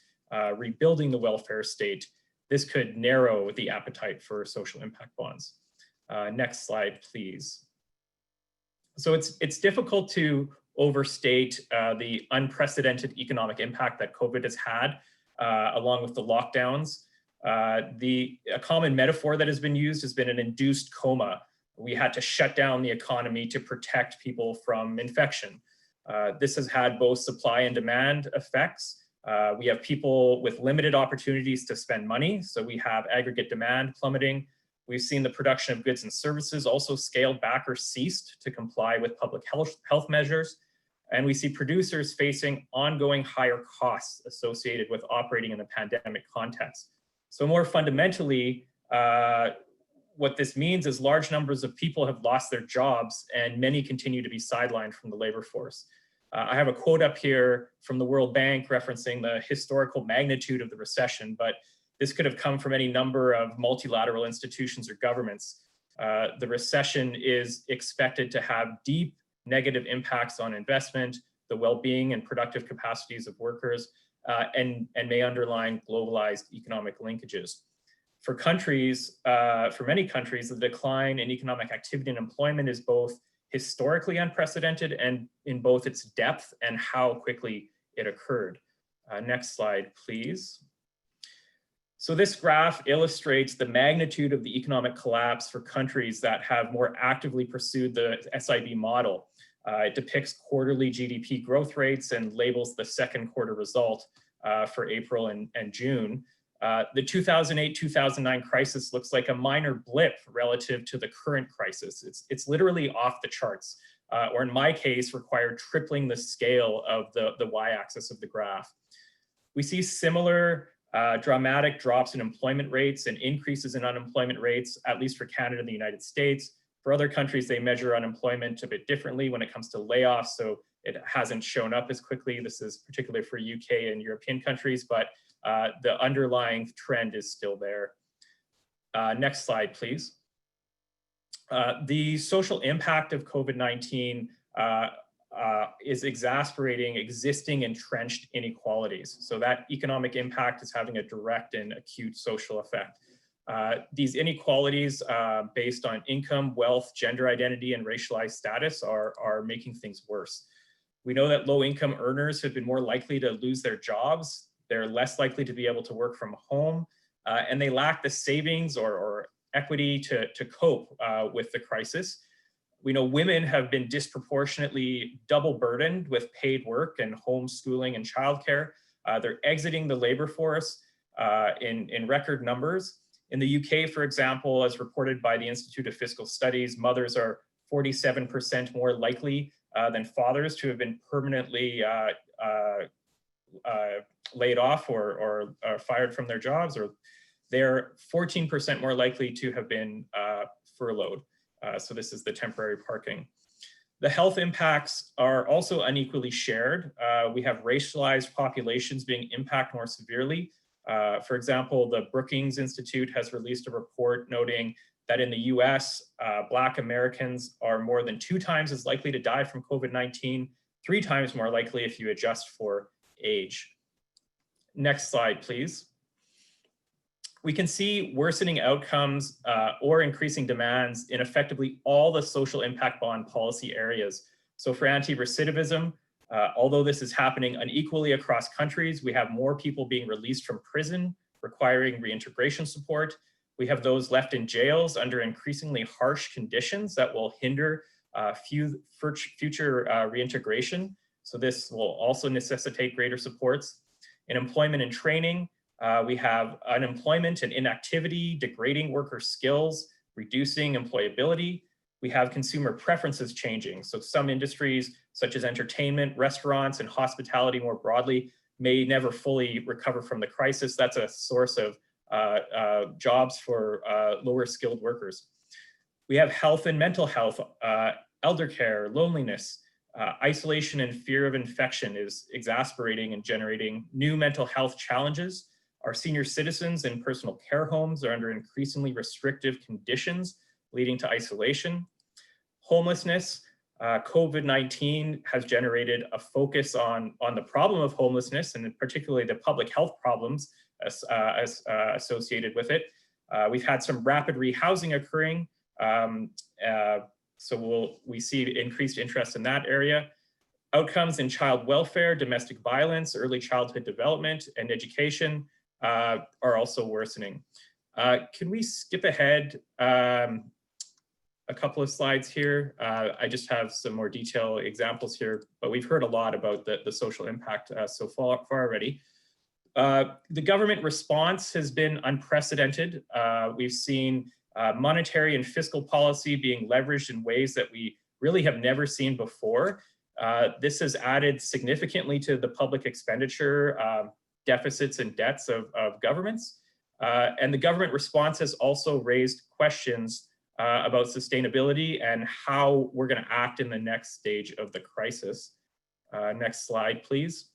rebuilding the welfare state. This could narrow the appetite for social impact bonds. Next slide, please. So it's difficult to overstate the unprecedented economic impact that COVID has had, along with the lockdowns. A common metaphor that has been used has been an induced coma. We had to shut down the economy to protect people from infection. This has had both supply and demand effects. We have people with limited opportunities to spend money, so we have aggregate demand plummeting. We've seen the production of goods and services also scaled back or ceased to comply with public health measures. And we see producers facing ongoing higher costs associated with operating in the pandemic context. So more fundamentally, what this means is large numbers of people have lost their jobs and many continue to be sidelined from the labor force. I have a quote up here from the World Bank referencing the historical magnitude of the recession, but this could have come from any number of multilateral institutions or governments. The recession is expected to have deep negative impacts on investment, the well-being and productive capacities of workers, and may underline globalized economic linkages. For countries, for many countries, the decline in economic activity and employment is both historically unprecedented and in both its depth and how quickly it occurred. Next slide, please. So this graph illustrates the magnitude of the economic collapse for countries that have more actively pursued the SIB model. It depicts quarterly GDP growth rates and labels the second quarter result for April and June. The 2008-2009 crisis looks like a minor blip relative to the current crisis. It's literally off the charts, or in my case, required tripling the scale of the y-axis of the graph. We see similar dramatic drops in employment rates and increases in unemployment rates, at least for Canada and the United States. For other countries, they measure unemployment a bit differently when it comes to layoffs, so it hasn't shown up as quickly. This is particularly for UK and European countries, but the underlying trend is still there. Next slide, please. The social impact of COVID-19 is exacerbating existing entrenched inequalities. So that economic impact is having a direct and acute social effect. These inequalities based on income, wealth, gender identity, and racialized status are making things worse. We know that low-income earners have been more likely to lose their jobs. They're less likely to be able to work from home, and they lack the savings or equity to cope with the crisis. We know women have been disproportionately double burdened with paid work and homeschooling and childcare. They're exiting the labor force in record numbers. In the UK, for example, as reported by the Institute of Fiscal Studies, mothers are 47% more likely than fathers to have been permanently laid off or fired from their jobs, or they're 14% more likely to have been furloughed. So this is the temporary parking. The health impacts are also unequally shared. We have racialized populations being impacted more severely. For example, the Brookings Institute has released a report noting that in the US, Black Americans are more than 2 times as likely to die from COVID-19, 3 times more likely if you adjust for age. Next slide, please. We can see worsening outcomes or increasing demands in effectively all the social impact bond policy areas. So for anti-recidivism, although this is happening unequally across countries, we have more people being released from prison, requiring reintegration support. We have those left in jails under increasingly harsh conditions that will hinder future reintegration. So this will also necessitate greater supports. In employment and training, we have unemployment and inactivity, degrading worker skills, reducing employability. We have consumer preferences changing. So some industries, such as entertainment, restaurants, and hospitality more broadly, may never fully recover from the crisis. That's a source of jobs for lower skilled workers. We have health and mental health, elder care, loneliness, isolation and fear of infection is exacerbating and generating new mental health challenges. Our senior citizens in personal care homes are under increasingly restrictive conditions, leading to isolation. Homelessness, COVID-19 has generated a focus on the problem of homelessness, and particularly the public health problems associated with it. We've had some rapid rehousing occurring, so we see increased interest in that area. Outcomes in child welfare, domestic violence, early childhood development, and education are also worsening. Can we skip ahead a couple of slides here? I just have some more detailed examples here, but we've heard a lot about the social impact so far already. The government response has been unprecedented. We've seen monetary and fiscal policy being leveraged in ways that we really have never seen before. This has added significantly to the public expenditure deficits and debts of governments. And the government response has also raised questions about sustainability and how we're going to act in the next stage of the crisis. Next slide, please.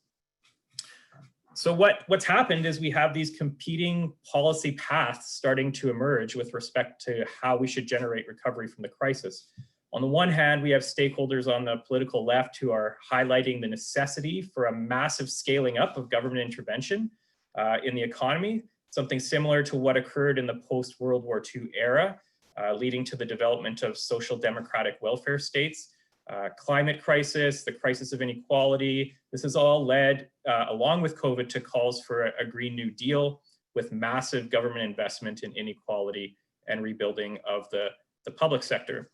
So what's happened is we have these competing policy paths starting to emerge with respect to how we should generate recovery from the crisis. On the one hand, we have stakeholders on the political left who are highlighting the necessity for a massive scaling up of government intervention in the economy, something similar to what occurred in the post-World War II era, leading to the development of social democratic welfare states. Climate crisis, the crisis of inequality, this has all led, along with COVID, to calls for a Green New Deal with massive government investment in inequality and rebuilding of the public sector.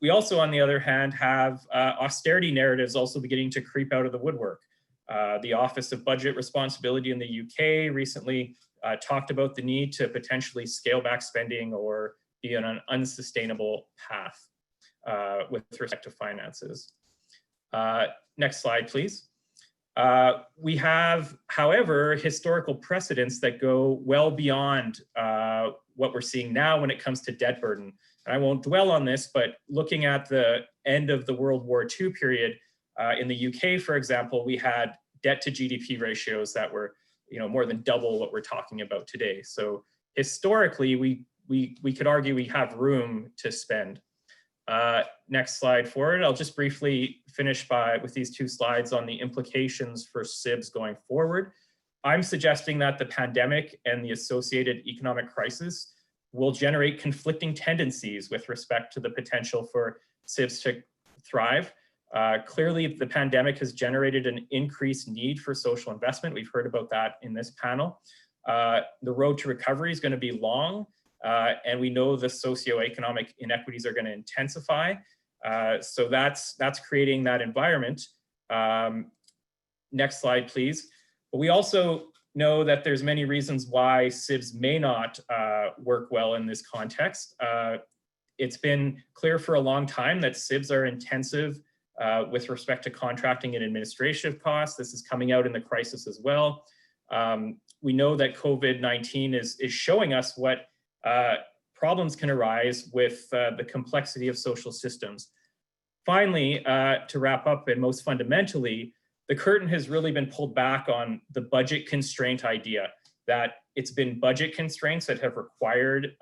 We also, on the other hand, have austerity narratives also beginning to creep out of the woodwork. The Office of Budget Responsibility in the UK recently talked about the need to potentially scale back spending or be on an unsustainable path with respect to finances. Next slide, please. We have, however, historical precedents that go well beyond what we're seeing now when it comes to debt burden. And I won't dwell on this, but looking at the end of the World War II period, in the UK, for example, we had debt to GDP ratios that were, more than double what we're talking about today. So historically, we could argue we have room to spend. Next slide forward. I'll just briefly finish with these two slides on the implications for SIBS going forward. I'm suggesting that the pandemic and the associated economic crisis will generate conflicting tendencies with respect to the potential for SIBS to thrive. Clearly, the pandemic has generated an increased need for social investment. We've heard about that in this panel. The road to recovery is going to be long. And we know the socioeconomic inequities are going to intensify. So that's creating that environment. Next slide, please. But we also know that there's many reasons why SIBS may not work well in this context. It's been clear for a long time that SIBS are intensive with respect to contracting and administrative costs. This is coming out in the crisis as well. We know that COVID-19 is showing us what problems can arise with the complexity of social systems. Finally, to wrap up, and most fundamentally, the curtain has really been pulled back on the budget constraint idea, that it's been budget constraints that have required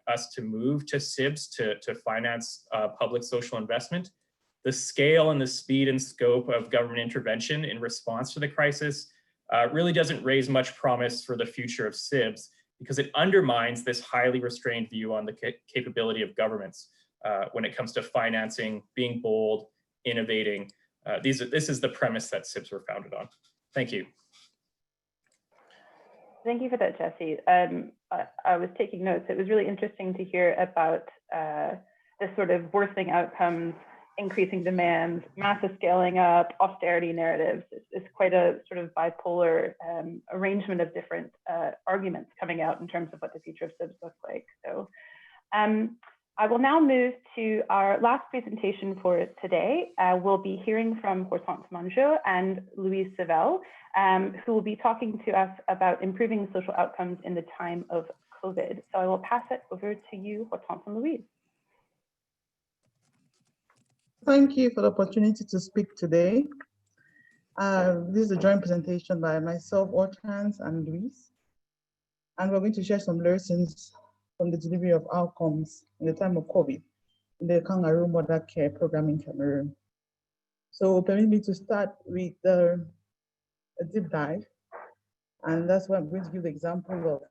us to move to SIBS to finance public social investment. The scale and the speed and scope of government intervention in response to the crisis really doesn't raise much promise for the future of SIBS, because it undermines this highly restrained view on the capability of governments when it comes to financing, being bold, innovating. This is the premise that SIBS were founded on. Thank you. Thank you for that, Jesse. I was taking notes. It was really interesting to hear about the sort of worsening outcomes, increasing demands, massive scaling up, austerity narratives. It's quite a sort of bipolar arrangement of different arguments coming out in terms of what the future of SIBS looks like. So I will now move to our last presentation for today. We'll be hearing from Hortense Mangeot and Louise Savelle, who will be talking to us about improving social outcomes in the time of COVID. So I will pass it over to you, Hortense and Louise. Thank you for the opportunity to speak today. This is a joint presentation by myself, Hortense, and Louise. And we're going to share some lessons from the delivery of outcomes in the time of COVID in the Kangaroo Mother Care Program in Cameroon. So permit me to start with a deep dive. And that's why I'm going to give the example of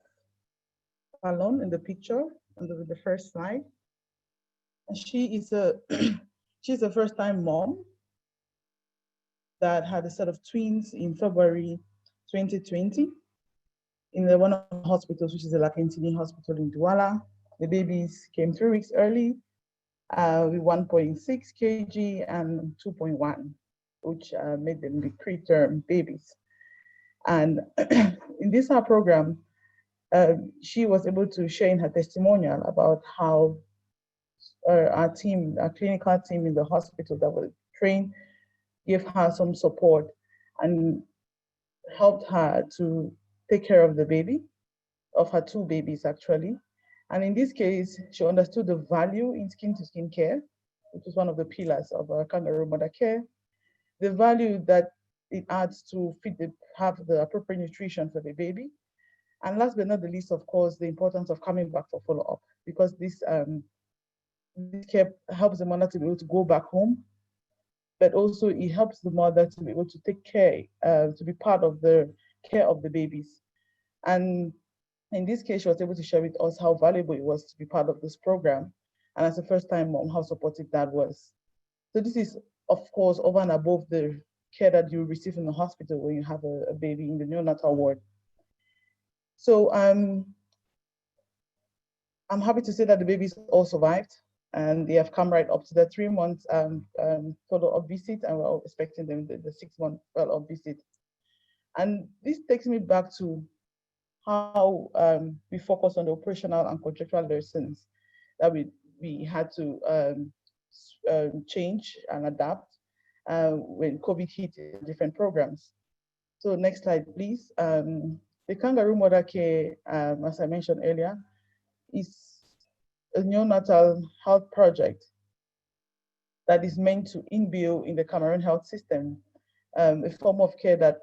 Fallon in the picture on the first slide. And she is she's a first-time mom that had a set of twins in February 2020 in one of the hospitals, which is the Lakentini Hospital in Douala. The babies came 3 weeks early with 1.6 kg and 2.1, which made them the preterm babies. And in this program, she was able to share in her testimonial about how our clinical team in the hospital that was trained, gave her some support and helped her to take care of the baby of her 2 babies actually. And in this case, she understood the value in skin-to-skin care, which is one of the pillars of kangaroo mother care, the value that it adds to have the appropriate nutrition for the baby. And last but not the least, of course, the importance of coming back for follow-up, because this care helps the mother to be able to go back home, but also it helps the mother to be able to take care, to be part of the care of the babies. And in this case, she was able to share with us how valuable it was to be part of this program. And as a first-time mom, how supportive that was. So this is, of course, over and above the care that you receive in the hospital when you have a baby in the neonatal ward. So I'm happy to say that the babies all survived, and they have come right up to the 3 months follow-up visit, and we're all expecting them the 6-month follow-up visit. And this takes me back to how we focus on the operational and contractual lessons that we had to change and adapt when COVID hit in different programs. So next slide, please. The kangaroo mother care, as I mentioned earlier, is a neonatal health project that is meant to inbuild in the Cameroon health system a form of care that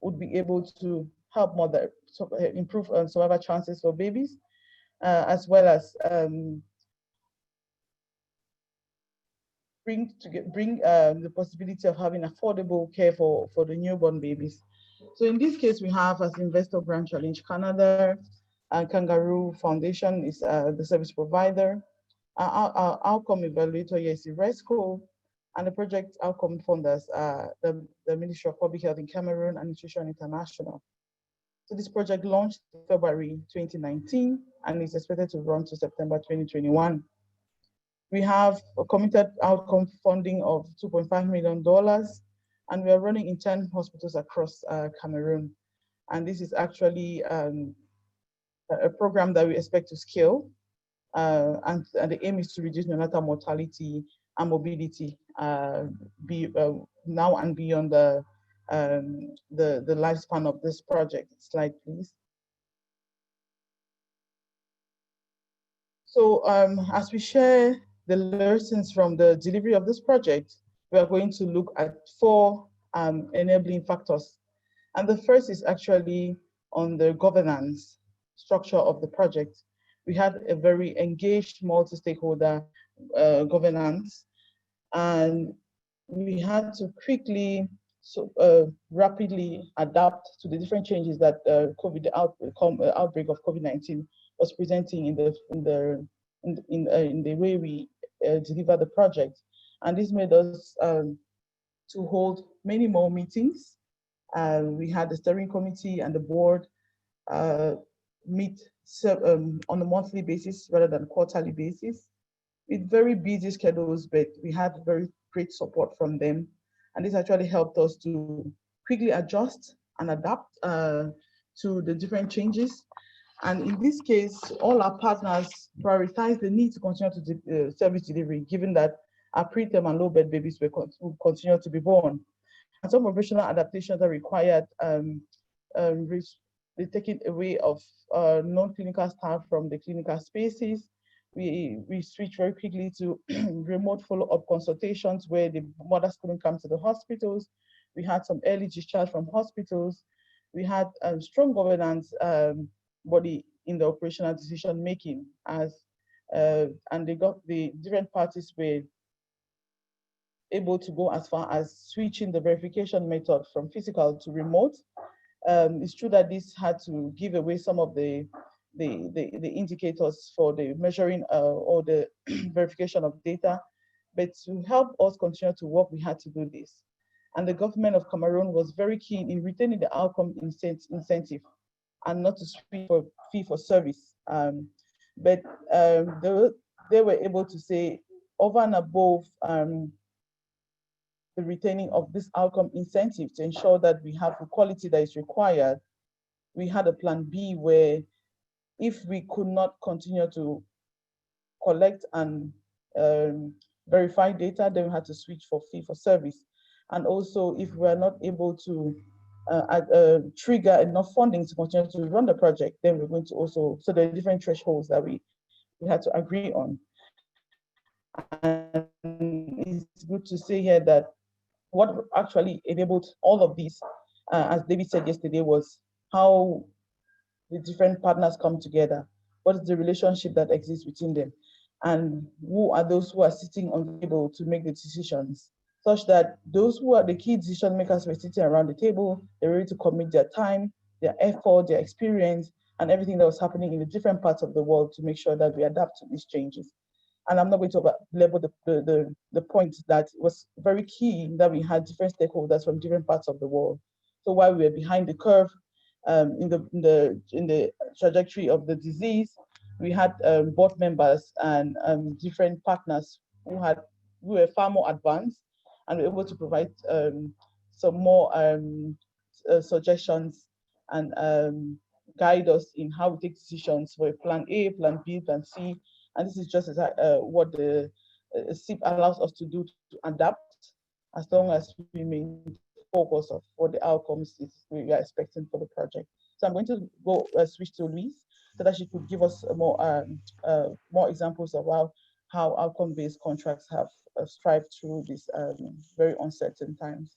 would be able to help mother improve survival chances for babies, as well as bring the possibility of having affordable care for the newborn babies. So in this case, we have as Investor Grant Challenge Canada, and Kangaroo Foundation is the service provider. Our outcome evaluator here is RESCO, and the project outcome funders are the Ministry of Public Health in Cameroon and Nutrition International. So this project launched in February 2019 and is expected to run to September 2021. We have a committed outcome funding of $2.5 million, and we are running in 10 hospitals across Cameroon. And this is actually a program that we expect to scale, and the aim is to reduce neonatal mortality and morbidity now and beyond the lifespan of this project. Slide, please. So as we share the lessons from the delivery of this project, we are going to look at 4 enabling factors. And the first is actually on the governance structure of the project. We had a very engaged multi-stakeholder governance, and we had to quickly, rapidly adapt to the different changes that COVID outbreak of COVID-19 was presenting in the way we deliver the project. And this made us to hold many more meetings. We had the steering committee and the board meet on a monthly basis rather than quarterly basis, with very busy schedules, but we had very great support from them. And this actually helped us to quickly adjust and adapt to the different changes. And in this case, all our partners prioritize the need to continue to service delivery, given that our preterm and low birth babies will continue to be born. And some operational adaptations are required, the taking away of non-clinical staff from the clinical spaces. We switched very quickly to remote follow-up consultations where the mothers couldn't come to the hospitals. We had some early discharge from hospitals. We had a strong governance body in the operational decision making, and the different parties were able to go as far as switching the verification method from physical to remote. It's true that this had to give away some of the indicators for the measuring or the verification of data, but to help us continue to work, we had to do this. And the government of Cameroon was very keen in retaining the outcome incentive and not to switch for fee for service. But they were able to say over and above the retaining of this outcome incentive to ensure that we have the quality that is required, we had a plan B where if we could not continue to collect and verify data, then we had to switch for fee for service. And also if we're not able to trigger enough funding to continue to run the project, then we're going to also, so there are different thresholds that we had to agree on. And it's good to say here that what actually enabled all of these, as David said yesterday, was how the different partners come together. What is the relationship that exists between them? And who are those who are sitting on the table to make the decisions, such that those who are the key decision makers were sitting around the table, they're ready to commit their time, their effort, their experience, and everything that was happening in the different parts of the world to make sure that we adapt to these changes. And I'm not going to belabor the point that it was very key that we had different stakeholders from different parts of the world. So while we were behind the curve in the trajectory of the disease, we had board members and different partners who were far more advanced and were able to provide some more suggestions and guide us in how we take decisions for a plan A, plan B, plan C. And this is just what the SIP allows us to do, to adapt, as long as we maintain focus of what the outcomes is we are expecting for the project. So I'm going to go switch to Louise so that she could give us more examples of how outcome-based contracts have thrived through these very uncertain times.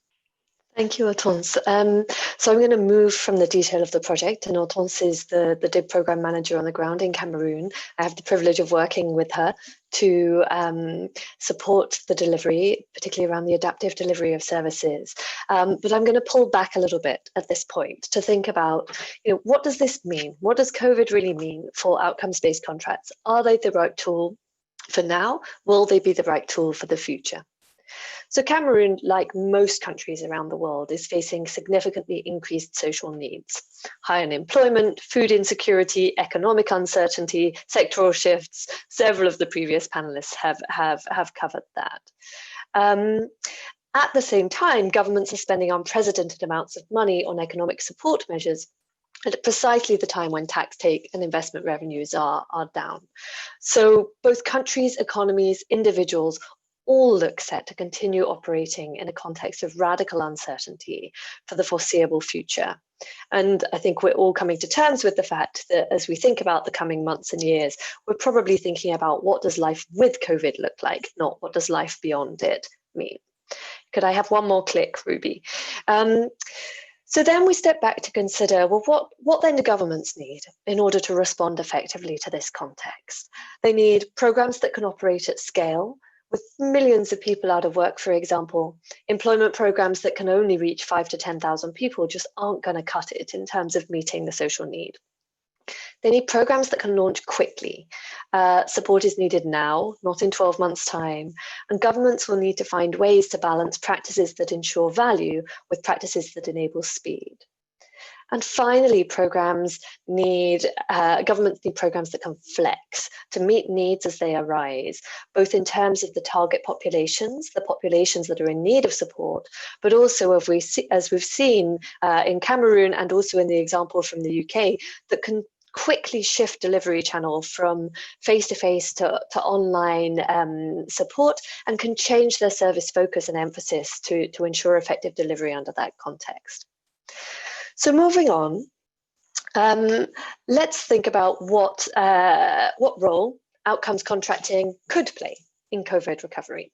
Thank you, Hortense. So I'm going to move from the detail of the project, and Hortense is the DIB program manager on the ground in Cameroon. I have the privilege of working with her to support the delivery, particularly around the adaptive delivery of services. But I'm going to pull back a little bit at this point to think about, what does this mean? What does COVID really mean for outcomes-based contracts? Are they the right tool for now? Will they be the right tool for the future? So Cameroon, like most countries around the world, is facing significantly increased social needs. High unemployment, food insecurity, economic uncertainty, sectoral shifts. Several of the previous panelists have covered that. At the same time, governments are spending unprecedented amounts of money on economic support measures at precisely the time when tax take and investment revenues are down. So both countries, economies, individuals, all look set to continue operating in a context of radical uncertainty for the foreseeable future. And I think we're all coming to terms with the fact that as we think about the coming months and years, we're probably thinking about what does life with COVID look like, not what does life beyond it mean. Could I have one more click, Ruby? So then we step back to consider, well, what then do governments need in order to respond effectively to this context? They need programs that can operate at scale, with millions of people out of work, for example. Employment programs that can only reach 5,000 to 10,000 people just aren't going to cut it in terms of meeting the social need. They need programs that can launch quickly. Support is needed now, not in 12 months' time, and governments will need to find ways to balance practices that ensure value with practices that enable speed. And finally, governments need programs that can flex to meet needs as they arise, both in terms of the target populations, the populations that are in need of support, but also as we've seen in Cameroon and also in the example from the UK, that can quickly shift delivery channel from face-to-face to online support and can change their service focus and emphasis to ensure effective delivery under that context. So moving on, let's think about what role outcomes contracting could play in COVID recovery.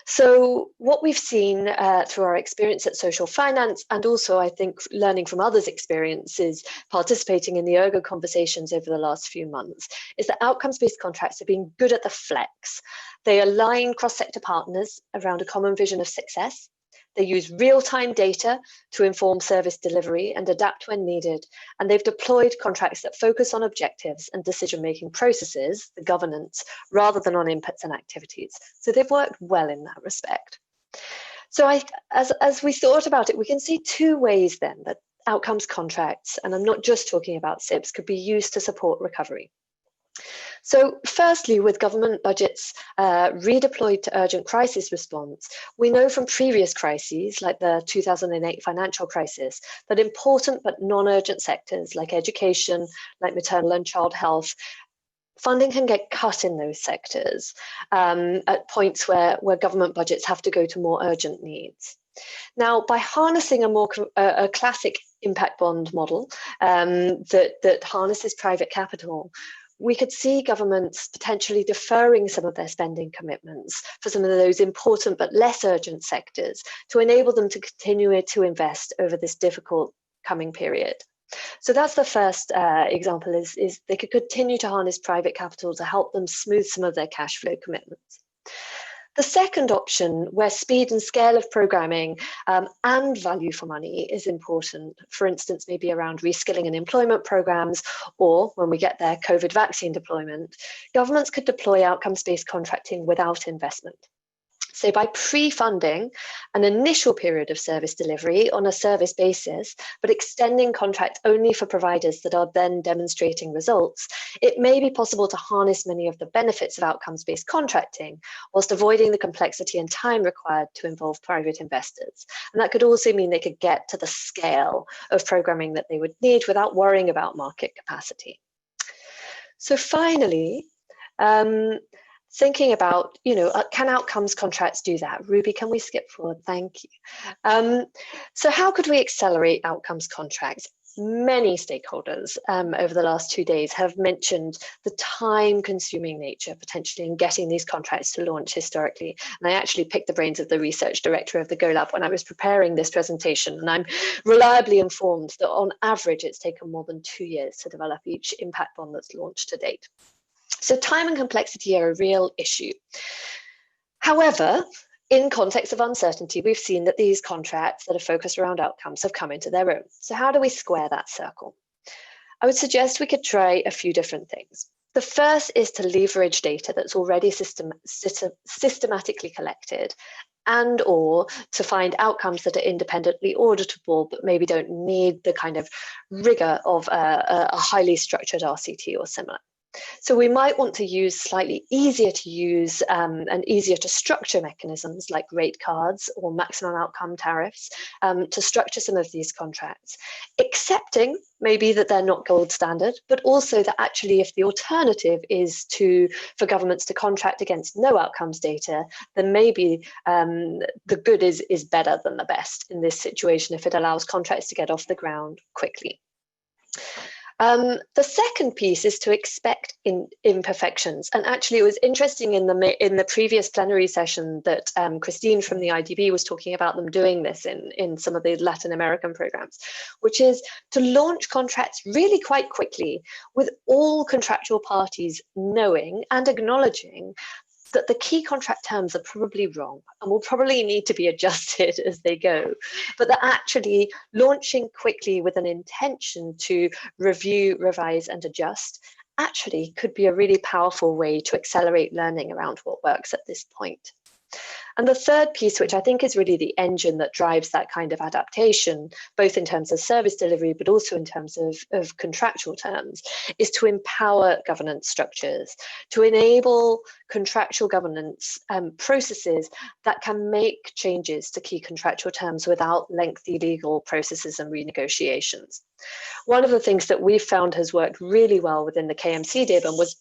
So what we've seen through our experience at Social Finance, and also I think learning from others' experiences, participating in the Ergo conversations over the last few months, is that outcomes-based contracts have been good at the flex. They align cross-sector partners around a common vision of success. They use real-time data to inform service delivery and adapt when needed. And they've deployed contracts that focus on objectives and decision-making processes, the governance, rather than on inputs and activities. So they've worked well in that respect. So as we thought about it, we can see two ways then that outcomes contracts, and I'm not just talking about SIPs, could be used to support recovery. So firstly, with government budgets redeployed to urgent crisis response, we know from previous crises, like the 2008 financial crisis, that important but non-urgent sectors like education, like maternal and child health, funding can get cut in those sectors at points where government budgets have to go to more urgent needs. Now, by harnessing a classic impact bond model that harnesses private capital, we could see governments potentially deferring some of their spending commitments for some of those important but less urgent sectors to enable them to continue to invest over this difficult coming period. So that's the first example, is they could continue to harness private capital to help them smooth some of their cash flow commitments. The second option, where speed and scale of programming and value for money is important, for instance, maybe around reskilling and employment programs, or when we get there, COVID vaccine deployment, governments could deploy outcomes-based contracting without investment. So by pre-funding an initial period of service delivery on a service basis, but extending contract only for providers that are then demonstrating results, it may be possible to harness many of the benefits of outcomes-based contracting whilst avoiding the complexity and time required to involve private investors. And that could also mean they could get to the scale of programming that they would need without worrying about market capacity. So finally, thinking about, can outcomes contracts do that? Ruby, can we skip forward? Thank you. So how could we accelerate outcomes contracts? Many stakeholders over the last 2 days have mentioned the time-consuming nature potentially in getting these contracts to launch historically. And I actually picked the brains of the research director of the GoLab when I was preparing this presentation, and I'm reliably informed that on average it's taken more than 2 years to develop each impact bond that's launched to date. So time and complexity are a real issue. However, in context of uncertainty, we've seen that these contracts that are focused around outcomes have come into their own. So how do we square that circle? I would suggest we could try a few different things. The first is to leverage data that's already systematically collected, and or to find outcomes that are independently auditable, but maybe don't need the kind of rigor of a highly structured RCT or similar. So we might want to use slightly easier to use and easier to structure mechanisms like rate cards or maximum outcome tariffs to structure some of these contracts, accepting maybe that they're not gold standard, but also that actually if the alternative is for governments to contract against no outcomes data, then maybe the good is better than the best in this situation if it allows contracts to get off the ground quickly. The second piece is to expect imperfections. And actually, it was interesting in the previous plenary session that Christine from the IDB was talking about them doing this in some of the Latin American programs, which is to launch contracts really quite quickly with all contractual parties knowing and acknowledging that the key contract terms are probably wrong and will probably need to be adjusted as they go, but that actually launching quickly with an intention to review, revise, and adjust actually could be a really powerful way to accelerate learning around what works at this point. And the third piece, which I think is really the engine that drives that kind of adaptation, both in terms of service delivery, but also in terms of contractual terms, is to empower governance structures, to enable contractual governance processes that can make changes to key contractual terms without lengthy legal processes and renegotiations. One of the things that we've found has worked really well within the KMC DIB and was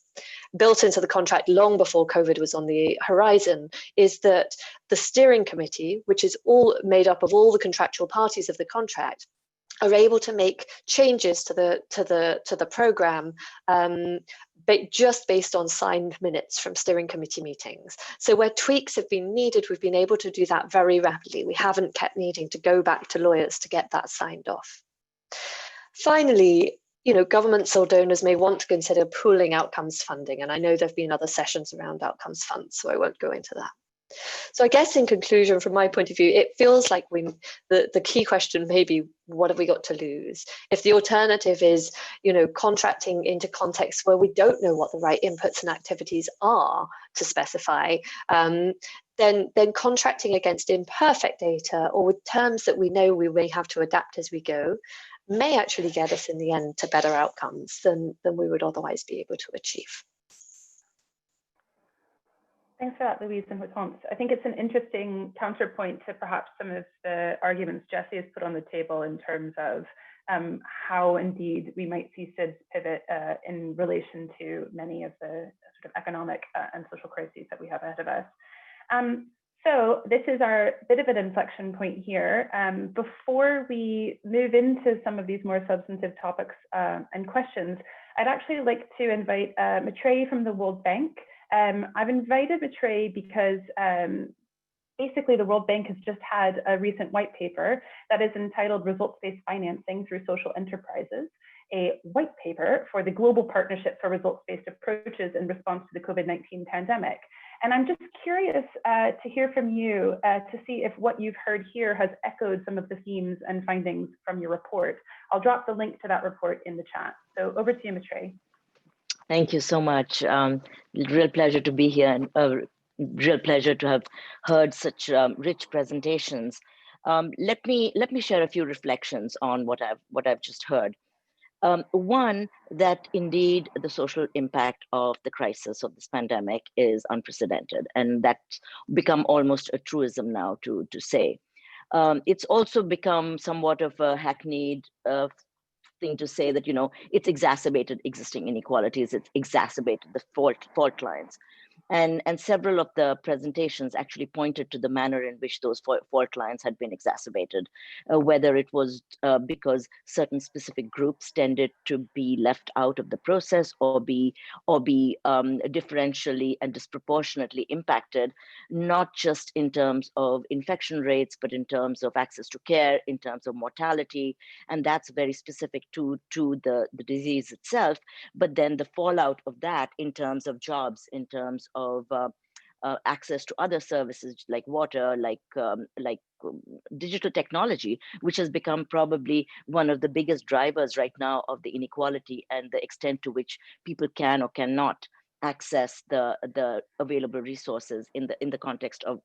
built into the contract long before COVID was on the horizon, is that the steering committee, which is all made up of all the contractual parties of the contract, are able to make changes to the program just based on signed minutes from steering committee meetings. So where tweaks have been needed, we've been able to do that very rapidly. We haven't kept needing to go back to lawyers to get that signed off. Finally, governments or donors may want to consider pooling outcomes funding, and I know there have been other sessions around outcomes funds, so I won't go into that. So I guess in conclusion, from my point of view, it feels like the key question may be, what have we got to lose? If the alternative is, contracting into contexts where we don't know what the right inputs and activities are to specify, then contracting against imperfect data or with terms that we know we may have to adapt as we go may actually get us in the end to better outcomes than we would otherwise be able to achieve. Thanks for that, Louise and Hortense. I think it's an interesting counterpoint to perhaps some of the arguments Jessie has put on the table in terms of how indeed we might see SIDS pivot in relation to many of the sort of economic and social crises that we have ahead of us. So this is our bit of an inflection point here. Before we move into some of these more substantive topics and questions, I'd actually like to invite Maitreyi from the World Bank. I've invited Maitreyi because basically the World Bank has just had a recent white paper that is entitled Results-Based Financing Through Social Enterprises, a white paper for the Global Partnership for Results-Based Approaches in Response to the COVID-19 pandemic. And I'm just curious to hear from you to see if what you've heard here has echoed some of the themes and findings from your report. I'll drop the link to that report in the chat. So over to you, Maitreyi. Thank you so much. Real pleasure to be here, and real pleasure to have heard such rich presentations. Let me share a few reflections on what I've just heard. One, that indeed the social impact of the crisis of this pandemic is unprecedented, and that's become almost a truism now to say. It's also become somewhat of a hackneyed thing to say that, you know, it's exacerbated existing inequalities, it's exacerbated the fault lines. And several of the presentations actually pointed to the manner in which those fault lines had been exacerbated, whether it was because certain specific groups tended to be left out of the process or be differentially and disproportionately impacted, not just in terms of infection rates, but in terms of access to care, in terms of mortality. And that's very specific to the disease itself, but then the fallout of that in terms of jobs, in terms of access to other services like water, like digital technology, which has become probably one of the biggest drivers right now of the inequality and the extent to which people can or cannot access the available resources in the context of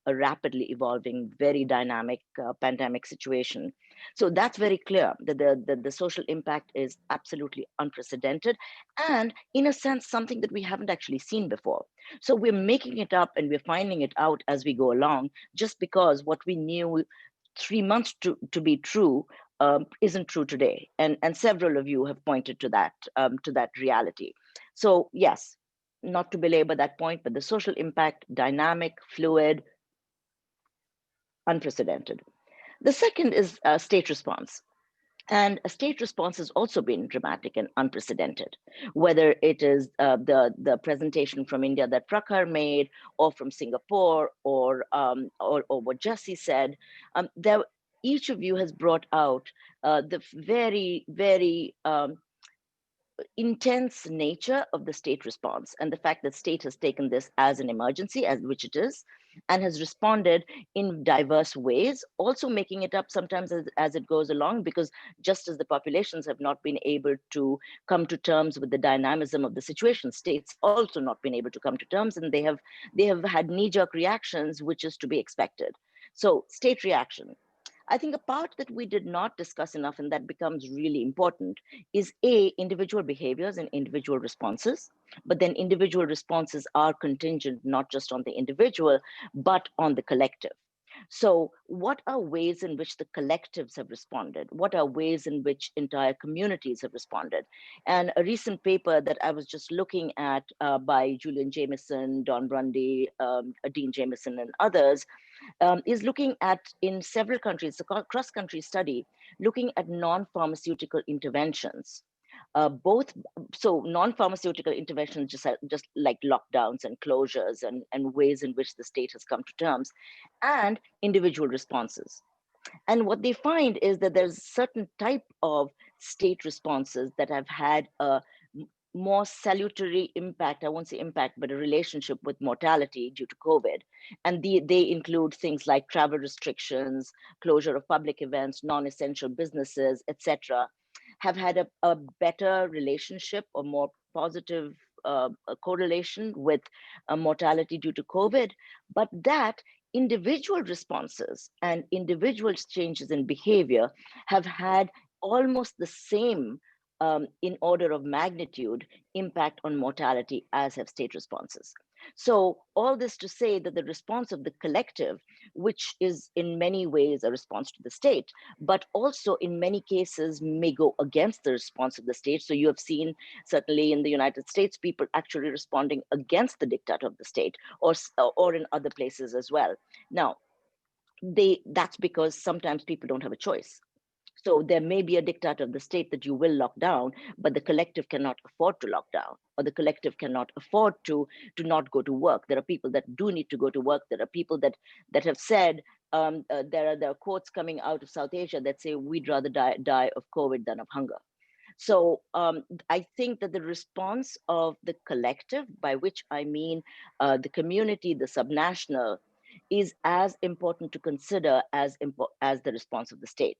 a rapidly evolving, very dynamic pandemic situation. So that's very clear that the social impact is absolutely unprecedented, and in a sense, something that we haven't actually seen before. So we're making it up and we're finding it out as we go along, just because what we knew 3 months to be true isn't true today. And several of you have pointed to that reality. So yes, not to belabor that point, but the social impact, dynamic, fluid, unprecedented. The second is state response. And a state response has also been dramatic and unprecedented, whether it is the presentation from India that Prakhar made, or from Singapore, or what Jesse said. Each of you has brought out the very, very intense nature of the state response, and the fact that state has taken this as an emergency, which it is, and has responded in diverse ways, also making it up sometimes as it goes along, because just as the populations have not been able to come to terms with the dynamism of the situation, states also not been able to come to terms, and they have had knee-jerk reactions, which is to be expected. So state reaction. I think a part that we did not discuss enough, and that becomes really important, is individual behaviors and individual responses. But then individual responses are contingent not just on the individual, but on the collective. So what are ways in which the collectives have responded? What are ways in which entire communities have responded? And a recent paper that I was just looking at by Julian Jameson, Don Brundy, Dean Jameson, and others, is looking at, in several countries, a cross-country study, looking at non-pharmaceutical interventions. So non-pharmaceutical interventions, just like lockdowns and closures and ways in which the state has come to terms, and individual responses. And what they find is that there's a certain type of state responses that have had a more salutary impact, I won't say impact, but a relationship with mortality due to COVID. And they include things like travel restrictions, closure of public events, non-essential businesses, etc., have had a better relationship or more positive correlation with mortality due to COVID, but that individual responses and individual changes in behavior have had almost the same in order of magnitude impact on mortality as have state responses. So all this to say that the response of the collective, which is in many ways a response to the state, but also in many cases may go against the response of the state. So you have seen certainly in the United States, people actually responding against the diktat of the state, or in other places as well. Now, that's because sometimes people don't have a choice. So there may be a diktat of the state that you will lock down, but the collective cannot afford to lock down, or the collective cannot afford to not go to work. There are people that do need to go to work. There are people that have said, there are quotes coming out of South Asia that say, we'd rather die of COVID than of hunger. So I think that the response of the collective, by which I mean the community, the subnational, is as important to consider as the response of the state.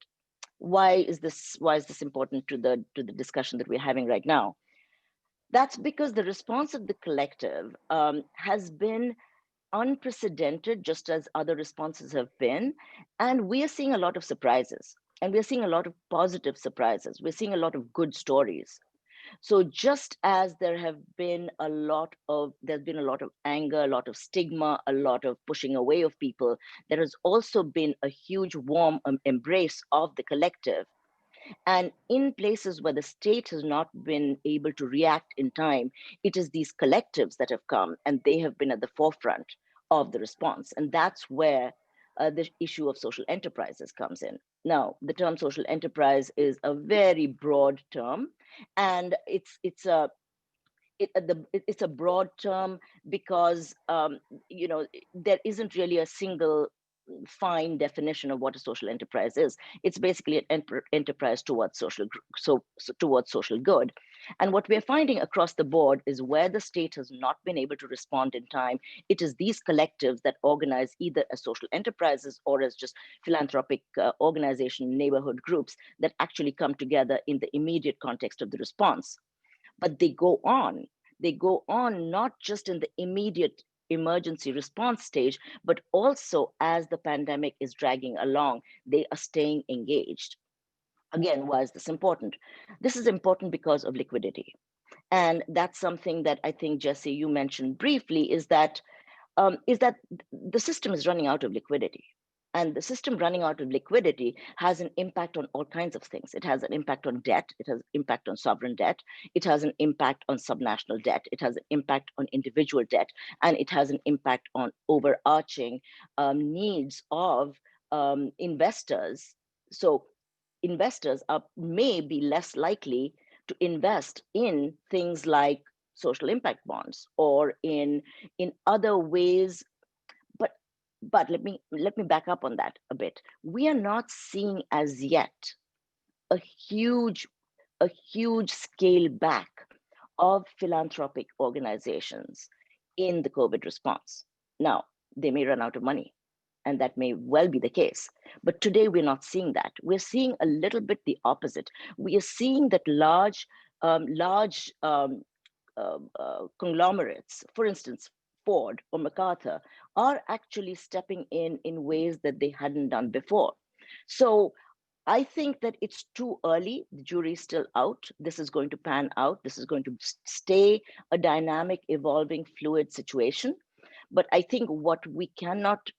Why is this important to the discussion that we're having right now? That's because the response of the collective has been unprecedented, just as other responses have been. And we are seeing a lot of surprises, and we're seeing a lot of positive surprises. We're seeing a lot of good stories. So just as there's been a lot of anger, a lot of stigma, a lot of pushing away of people, there has also been a huge warm embrace of the collective. And in places where the state has not been able to react in time, it is these collectives that have come, and they have been at the forefront of the response. And that's where the issue of social enterprises comes in. Now, the term social enterprise is a very broad term, and it's a broad term because there isn't really a single fine definition of what a social enterprise is. It's basically an enterprise towards towards social good. And what we're finding across the board is where the state has not been able to respond in time, it is these collectives that organize either as social enterprises or as just philanthropic organization, neighborhood groups that actually come together in the immediate context of the response. But they go on not just in the immediate emergency response stage, but also as the pandemic is dragging along, they are staying engaged. Again, why is this important? This is important because of liquidity. And that's something that I think, Jesse, you mentioned briefly, is that the system is running out of liquidity. And the system running out of liquidity has an impact on all kinds of things. It has an impact on debt. It has an impact on sovereign debt. It has an impact on subnational debt. It has an impact on individual debt. And it has an impact on overarching needs of investors. So investors may be less likely to invest in things like social impact bonds or in other ways. But let me back up on that a bit. We are not seeing as yet a huge scale back of philanthropic organizations in the COVID response. Now, they may run out of money, and that may well be the case. But today we're not seeing that. We're seeing a little bit the opposite. We are seeing that large conglomerates, for instance, Ford or MacArthur, are actually stepping in ways that they hadn't done before. So I think that it's too early. The jury's still out. This is going to pan out. This is going to stay a dynamic, evolving, fluid situation. But I think what we cannot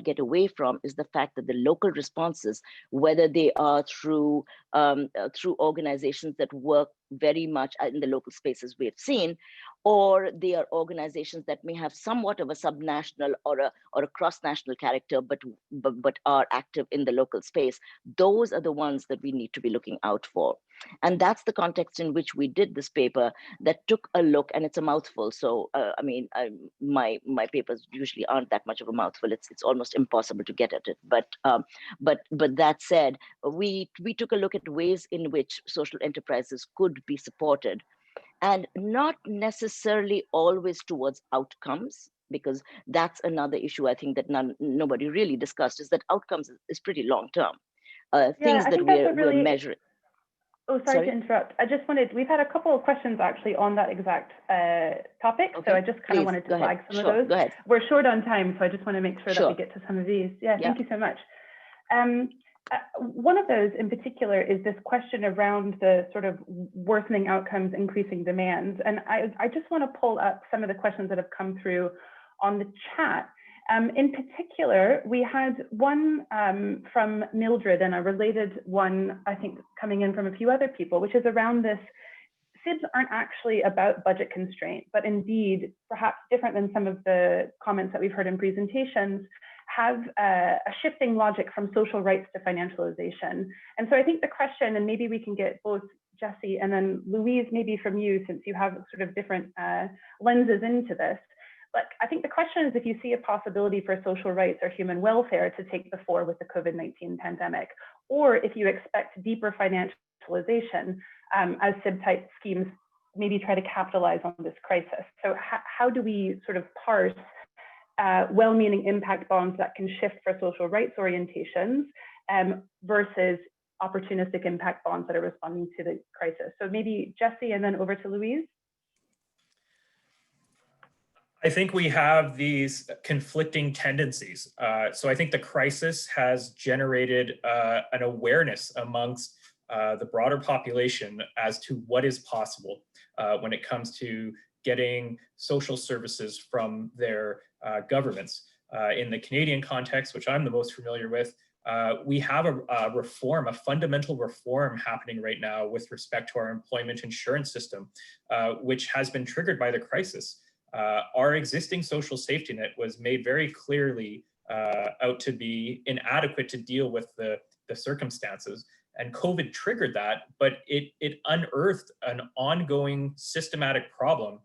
get away from is the fact that the local responses, whether they are through organizations that work very much in the local spaces we have seen, or they are organizations that may have somewhat of a subnational or a cross-national character, but are active in the local space. Those are the ones that we need to be looking out for. And that's the context in which we did this paper that took a look, and it's a mouthful. So, my papers usually aren't that much of a mouthful. It's almost impossible to get at it. But that said, we took a look at ways in which social enterprises could be supported, and not necessarily always towards outcomes, because that's another issue I think that nobody really discussed, is that outcomes is pretty long term. Things that we're measuring. Oh, sorry to interrupt. We've had a couple of questions actually on that exact topic. Okay. So I just kind of wanted to flag some of those. Go ahead. We're short on time, so I just want to make sure that we get to some of these. Yeah, thank you so much. One of those in particular is this question around the sort of worsening outcomes, increasing demands. And I just want to pull up some of the questions that have come through on the chat. In particular, we had one from Mildred and a related one, I think, coming in from a few other people, which is around this. SIBs aren't actually about budget constraint, but indeed, perhaps different than some of the comments that we've heard in presentations, have a shifting logic from social rights to financialization. And so I think the question, and maybe we can get both Jessie and then Louise, maybe from you, since you have sort of different lenses into this. But I think the question is if you see a possibility for social rights or human welfare to take the fore with the COVID-19 pandemic, or if you expect deeper financialization as SIB-type schemes maybe try to capitalize on this crisis. So how do we sort of parse well-meaning impact bonds that can shift for social rights orientations versus opportunistic impact bonds that are responding to the crisis? So maybe Jessie and then over to Louise. I think we have these conflicting tendencies. So I think the crisis has generated an awareness amongst the broader population as to what is possible when it comes to getting social services from their governments. In the Canadian context, which I'm the most familiar with, we have a reform, a fundamental reform happening right now with respect to our employment insurance system, which has been triggered by the crisis. Our existing social safety net was made very clearly out to be inadequate to deal with the circumstances. And COVID triggered that, but it unearthed an ongoing systematic problem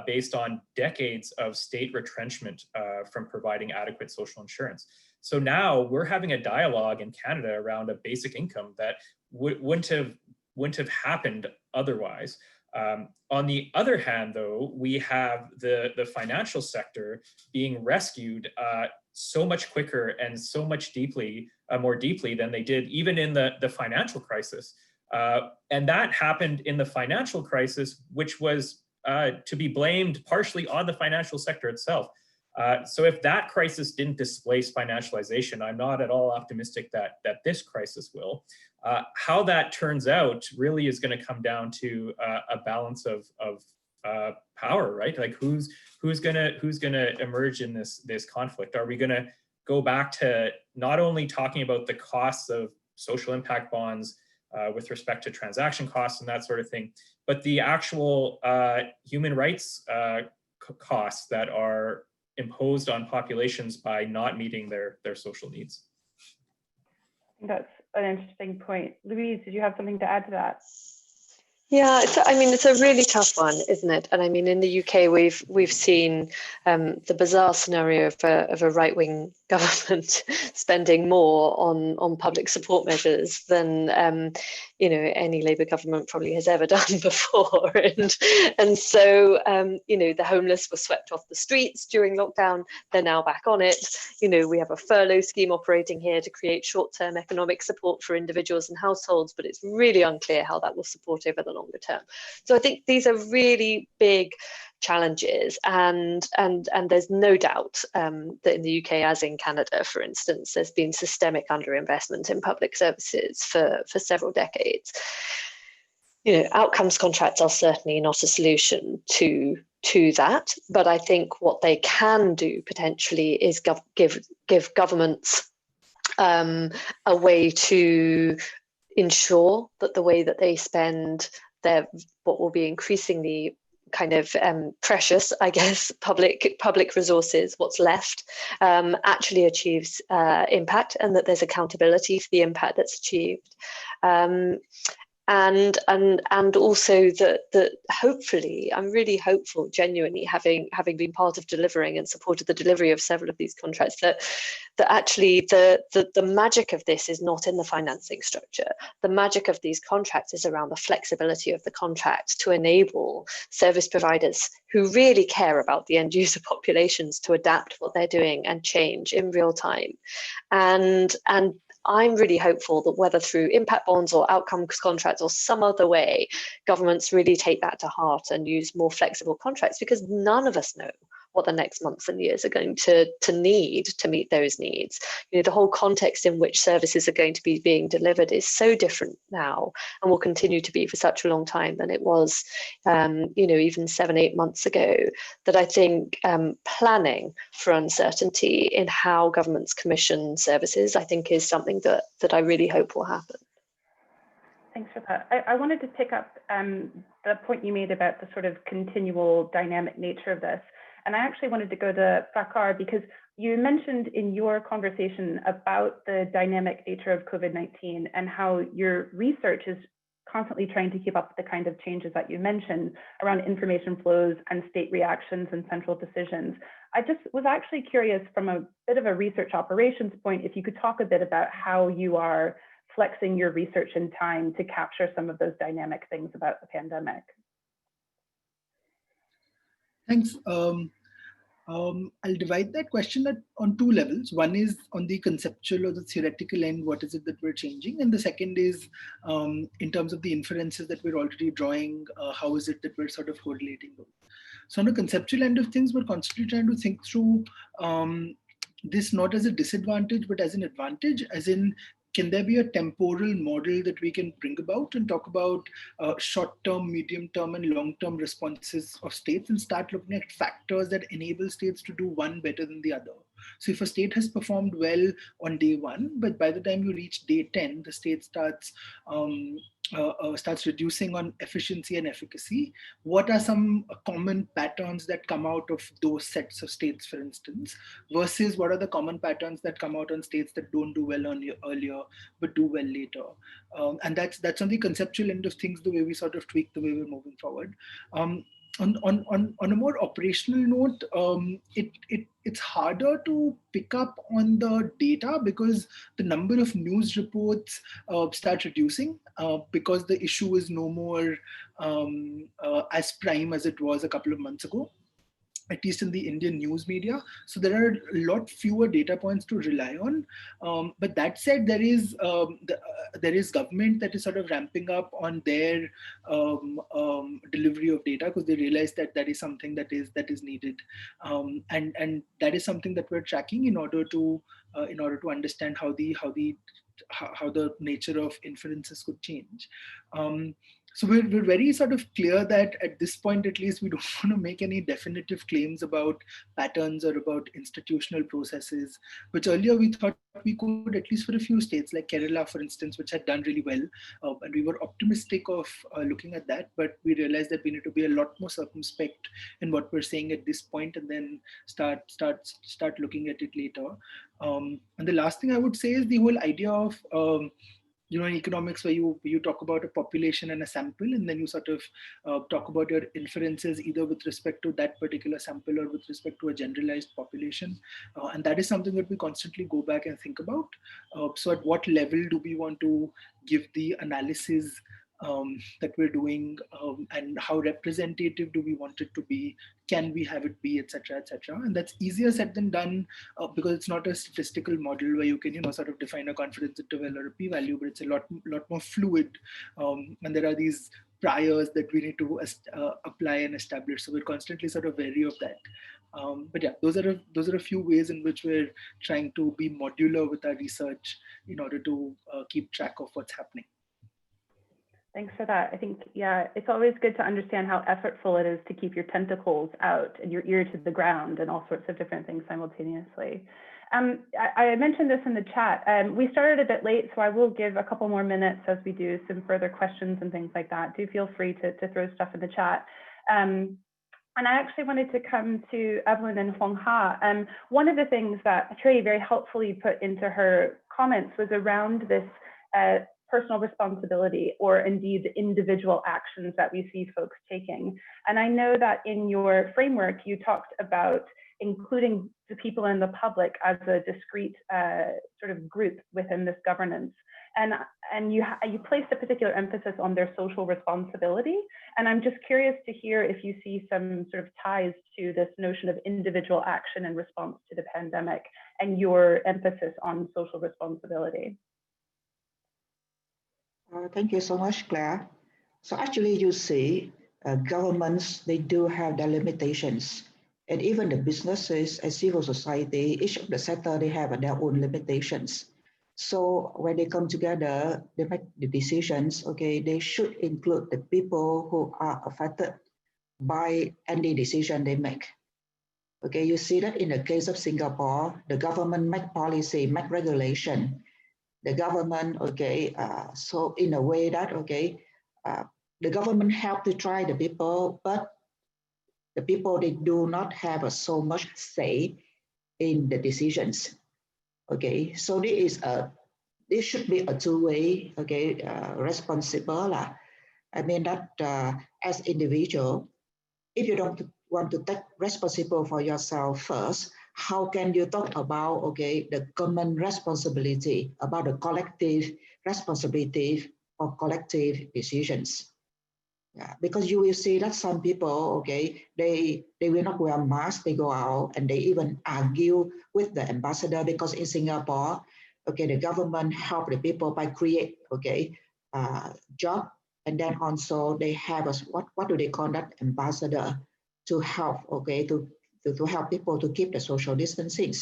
based on decades of state retrenchment from providing adequate social insurance. So now we're having a dialogue in Canada around a basic income that wouldn't have happened otherwise. On the other hand, though, we have the financial sector being rescued so much quicker and so much more deeply than they did even in the financial crisis. And that happened in the financial crisis, which was to be blamed partially on the financial sector itself. So if that crisis didn't displace financialization, I'm not at all optimistic that this crisis will. How that turns out really is going to come down to a balance of power, right? Like who's gonna emerge in this conflict? Are we going to go back to not only talking about the costs of social impact bonds with respect to transaction costs and that sort of thing, but the actual human rights costs that are imposed on populations by not meeting their social needs? That's an interesting point. Louise, did you have something to add to that? Yeah, it's a really tough one, isn't it? And I mean, in the UK, we've seen the bizarre scenario of a right-wing government spending more on public support measures than any Labour government probably has ever done before. And so the homeless were swept off the streets during lockdown. They're now back on it. We have a furlough scheme operating here to create short-term economic support for individuals and households, but it's really unclear how that will support over the longer term. So I think these are really big challenges, and there's no doubt that in the UK, as in Canada, for instance, there's been systemic underinvestment in public services for several decades. Outcomes contracts are certainly not a solution to that, but I think what they can do potentially is give governments a way to ensure that the way that they spend what will be increasingly kind of precious, I guess, public resources, what's left, actually achieves impact, and that there's accountability for the impact that's achieved. And also that hopefully, I'm really hopeful, genuinely, having been part of delivering and supported the delivery of several of these contracts, that actually the magic of this is not in the financing structure. The magic of these contracts is around the flexibility of the contract to enable service providers who really care about the end user populations to adapt what they're doing and change in real time. And I'm really hopeful that whether through impact bonds or outcomes contracts or some other way, governments really take that to heart and use more flexible contracts, because none of us know what the next months and years are going to need to meet those needs. You know, the whole context in which services are going to be being delivered is so different now, and will continue to be for such a long time than it was, you know, even 7-8 months ago, that I think planning for uncertainty in how governments commission services, I think, is something that I really hope will happen. Thanks for that. I wanted to pick up the point you made about the sort of continual dynamic nature of this. And I actually wanted to go to Prakhar, because you mentioned in your conversation about the dynamic nature of COVID-19 and how your research is constantly trying to keep up with the kind of changes that you mentioned around information flows and state reactions and central decisions. I just was actually curious, from a bit of a research operations point, if you could talk a bit about how you are flexing your research in time to capture some of those dynamic things about the pandemic. Thanks. I'll divide that question on two levels. One is on the conceptual or the theoretical end, what is it that we're changing? And the second is in terms of the inferences that we're already drawing, how is it that we're sort of correlating those? So on the conceptual end of things, we're constantly trying to think through this not as a disadvantage, but as an advantage, as in, can there be a temporal model that we can bring about and talk about short-term, medium-term, and long-term responses of states, and start looking at factors that enable states to do one better than the other? So if a state has performed well on day 1, but by the time you reach day 10, the state starts reducing on efficiency and efficacy, what are some common patterns that come out of those sets of states, for instance, versus what are the common patterns that come out on states that don't do well earlier, but do well later? And that's on the conceptual end of things, the way we sort of tweak the way we're moving forward. On a more operational note, it's harder to pick up on the data because the number of news reports start reducing because the issue is no more as prime as it was a couple of months ago, at least in the Indian news media. So there are a lot fewer data points to rely on. But that said, there is government that is sort of ramping up on their delivery of data, because they realize that that is something that is needed, and that is something that we're tracking in order to understand how the nature of inferences could change. So we're very sort of clear that at this point, at least, we don't want to make any definitive claims about patterns or about institutional processes, which earlier we thought we could, at least for a few states like Kerala, for instance, which had done really well. And we were optimistic of looking at that, but we realized that we need to be a lot more circumspect in what we're saying at this point, and then start looking at it later. And the last thing I would say is the whole idea of in economics, where you talk about a population and a sample, and then you sort of talk about your inferences either with respect to that particular sample or with respect to a generalized population. And that is something that we constantly go back and think about. So at what level do we want to give the analysis that we're doing, and how representative do we want it to be? Can we have it be, etc., etc.? And that's easier said than done because it's not a statistical model where you can, sort of define a confidence interval or a p-value, but it's a lot more fluid, and there are these priors that we need to apply and establish. So we're constantly sort of wary of that. But yeah, those are a few ways in which we're trying to be modular with our research in order to keep track of what's happening. Thanks for that. I think, yeah, it's always good to understand how effortful it is to keep your tentacles out and your ear to the ground and all sorts of different things simultaneously. I mentioned this in the chat. We started a bit late, so I will give a couple more minutes as we do some further questions and things like that. Do feel free to throw stuff in the chat. And I actually wanted to come to Evelyn and Huang Ha. One of the things that Trey very helpfully put into her comments was around this personal responsibility, or indeed the individual actions that we see folks taking. And I know that in your framework, you talked about including the people in the public as a discrete sort of group within this governance. And you placed a particular emphasis on their social responsibility. And I'm just curious to hear if you see some sort of ties to this notion of individual action in response to the pandemic and your emphasis on social responsibility. Thank you so much, Claire. So actually, you see, governments, they do have their limitations And even the businesses and civil society, each of the sector, they have their own limitations. So when they come together, they make the decisions, okay, they should include the people who are affected by any decision they make. Okay, you see that in the case of Singapore, the government make policy, make regulation. The government, okay, so in a way that, okay, the government help to try the people, but the people, they do not have so much say in the decisions. Okay, so this should be a two-way, okay, responsible. I mean that as individual, if you don't want to take responsible for yourself first, how can you talk about, okay, the common responsibility, about the collective responsibility of collective decisions? Yeah, because you will see that some people, okay, they will not wear masks, they go out and they even argue with the ambassador, because in Singapore, okay, the government help the people by create, okay, job, and then also they have a, what do they call that, ambassador, to help, okay, to help people to keep the social distancing.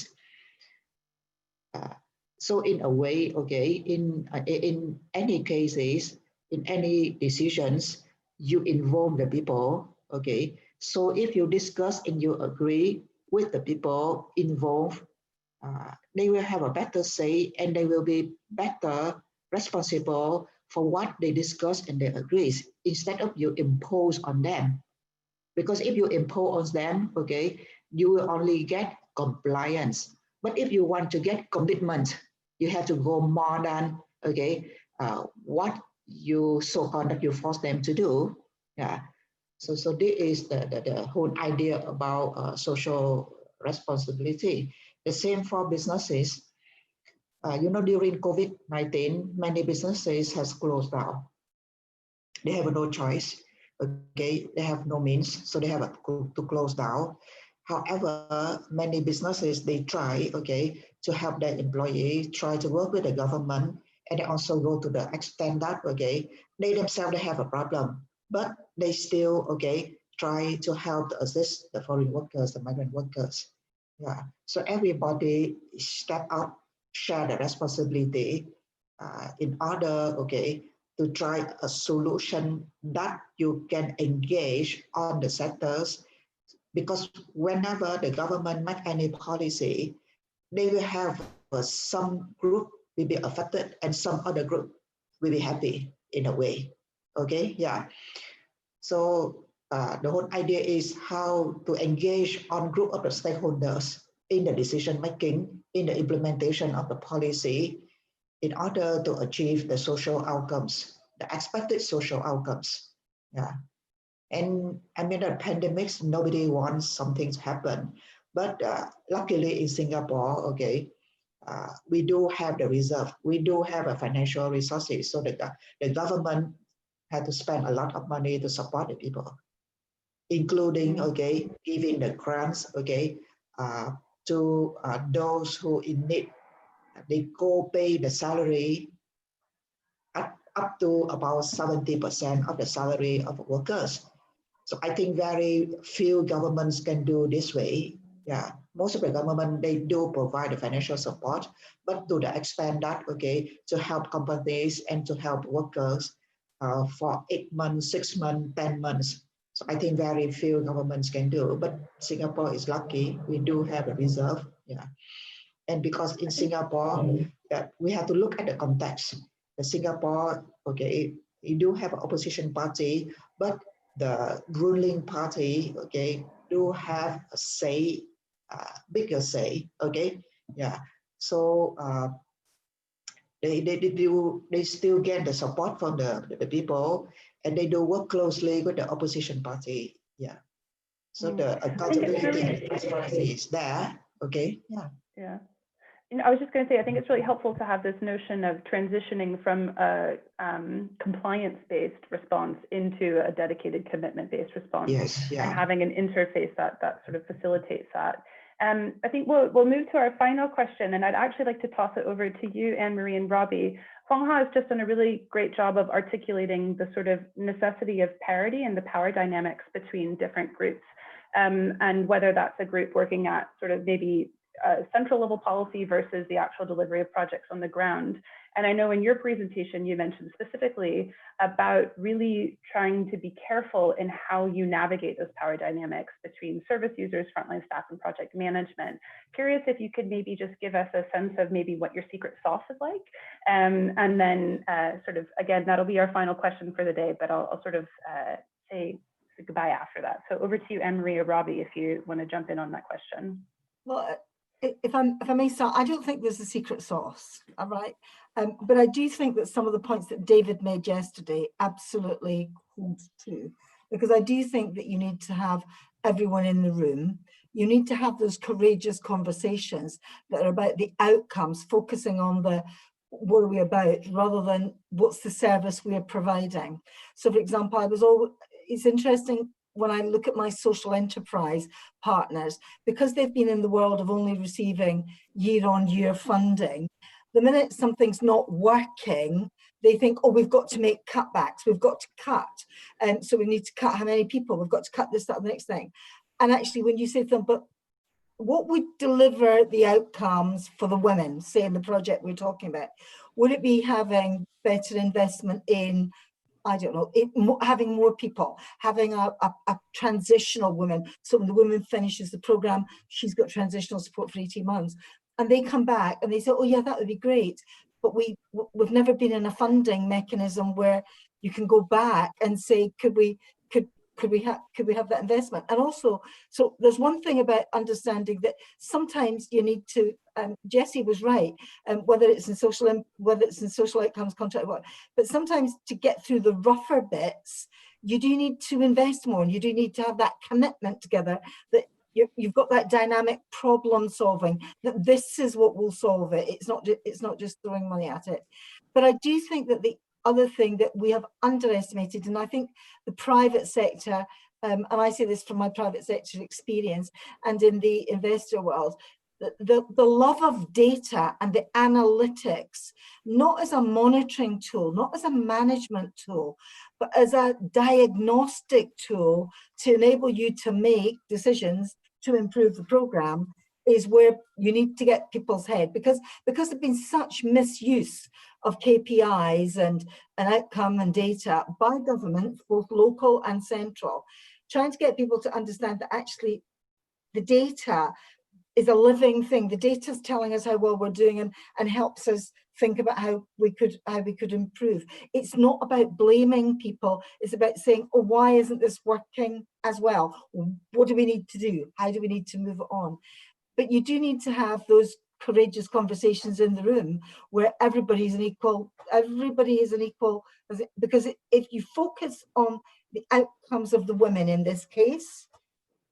So in a way, okay, in any cases, in any decisions, you involve the people, okay? So if you discuss and you agree with the people involved, they will have a better say and they will be better responsible for what they discuss and they agree, instead of you impose on them. Because if you impose on them, okay, you will only get compliance. But if you want to get commitment, you have to go more than, okay, what you so-called that you force them to do. Yeah. So this is the whole idea about social responsibility. The same for businesses. You know, during COVID-19, many businesses has closed down. They have no choice. Okay, they have no means, so they have to close down. However, many businesses, they try, okay, to help their employees, try to work with the government, and they also go to the extent that, okay, they themselves, they have a problem, but they still, okay, try to help to assist the foreign workers, the migrant workers. Yeah, so everybody step up, share the responsibility in order, okay, to try a solution that you can engage on the sectors, because whenever the government make any policy, they will have some group will be affected and some other group will be happy in a way. Okay, yeah. So the whole idea is how to engage on group of the stakeholders in the decision making, in the implementation of the policy, in order to achieve the social outcomes, the expected social outcomes. Yeah. And I mean, the pandemics, nobody wants something to happen. But luckily in Singapore, okay, we do have the reserve. We do have a financial resources. So the government had to spend a lot of money to support the people, including, okay, giving the grants, okay, to those who in need. They go pay the salary up to about 70% of the salary of workers. So I think very few governments can do this way. Yeah, most of the government, they do provide the financial support, but to the extent that, okay, to help companies and to help workers for 8 months, 6 months, 10 months. So I think very few governments can do, but Singapore is lucky. We do have a reserve. Yeah. And because in Singapore, we have to look at the context. The Singapore, okay, you do have an opposition party, but the ruling party, okay, do have a say, bigger say, okay, yeah. So they still get the support from the people, and they do work closely with the opposition party, yeah. So the accountability and transparency is there, okay, yeah. Yeah. And I was just going to say, I think it's really helpful to have this notion of transitioning from a compliance-based response into a dedicated commitment-based response. Yes, yeah. And having an interface that sort of facilitates that. I think we'll move to our final question, and I'd actually like to toss it over to you, Anne-Marie and Robbie. Hong Ha has just done a really great job of articulating the sort of necessity of parity and the power dynamics between different groups. and whether that's a group working at sort of maybe central level policy versus the actual delivery of projects on the ground. And I know in your presentation, you mentioned specifically about really trying to be careful in how you navigate those power dynamics between service users, frontline staff, and project management. Curious if you could maybe just give us a sense of maybe what your secret sauce is like. And then sort of, again, that'll be our final question for the day, but I'll sort of say goodbye after that. So over to you, Anne-Marie or Robbie, if you want to jump in on that question. Well, if I may start, I don't think there's a secret sauce, all right? But I do think that some of the points that David made yesterday absolutely hold true, because I do think that you need to have everyone in the room. You need to have those courageous conversations that are about the outcomes, focusing on the what are we about rather than what's the service we are providing. So for example, it's interesting when I look at my social enterprise partners, because they've been in the world of only receiving year-on-year funding, the minute something's not working, they think, oh, we've got to make cutbacks, we've got to cut. And so we need to cut how many people, we've got to cut this, that, the next thing. And actually when you say to them, but what would deliver the outcomes for the women, say in the project we're talking about, would it be having better investment in, I don't know, having more people, having a transitional woman. So when the woman finishes the program, she's got transitional support for 18 months. And they come back and they say, oh yeah, that would be great. But we've never been in a funding mechanism where you can go back and say, could we have that investment? And also, so there's one thing about understanding that sometimes you need to, Jessie was right, whether it's in social outcomes contract work, but sometimes to get through the rougher bits, you do need to invest more, and you do need to have that commitment together that you've got that dynamic problem solving, that this is what will solve it. It's not just throwing money at it. But I do think that the other thing that we have underestimated, and I think the private sector, and I say this from my private sector experience and in the investor world, the love of data and the analytics, not as a monitoring tool, not as a management tool, but as a diagnostic tool to enable you to make decisions to improve the program, is where you need to get people's head, because there's been such misuse of KPIs and outcome and data by government, both local and central, trying to get people to understand that actually the data is a living thing. The data is telling us how well we're doing and helps us think about how we could improve. It's not about blaming people. It's about saying, oh, why isn't this working as well? What do we need to do? How do we need to move on? But you do need to have those courageous conversations in the room where everybody is an equal, because if you focus on the outcomes of the women in this case,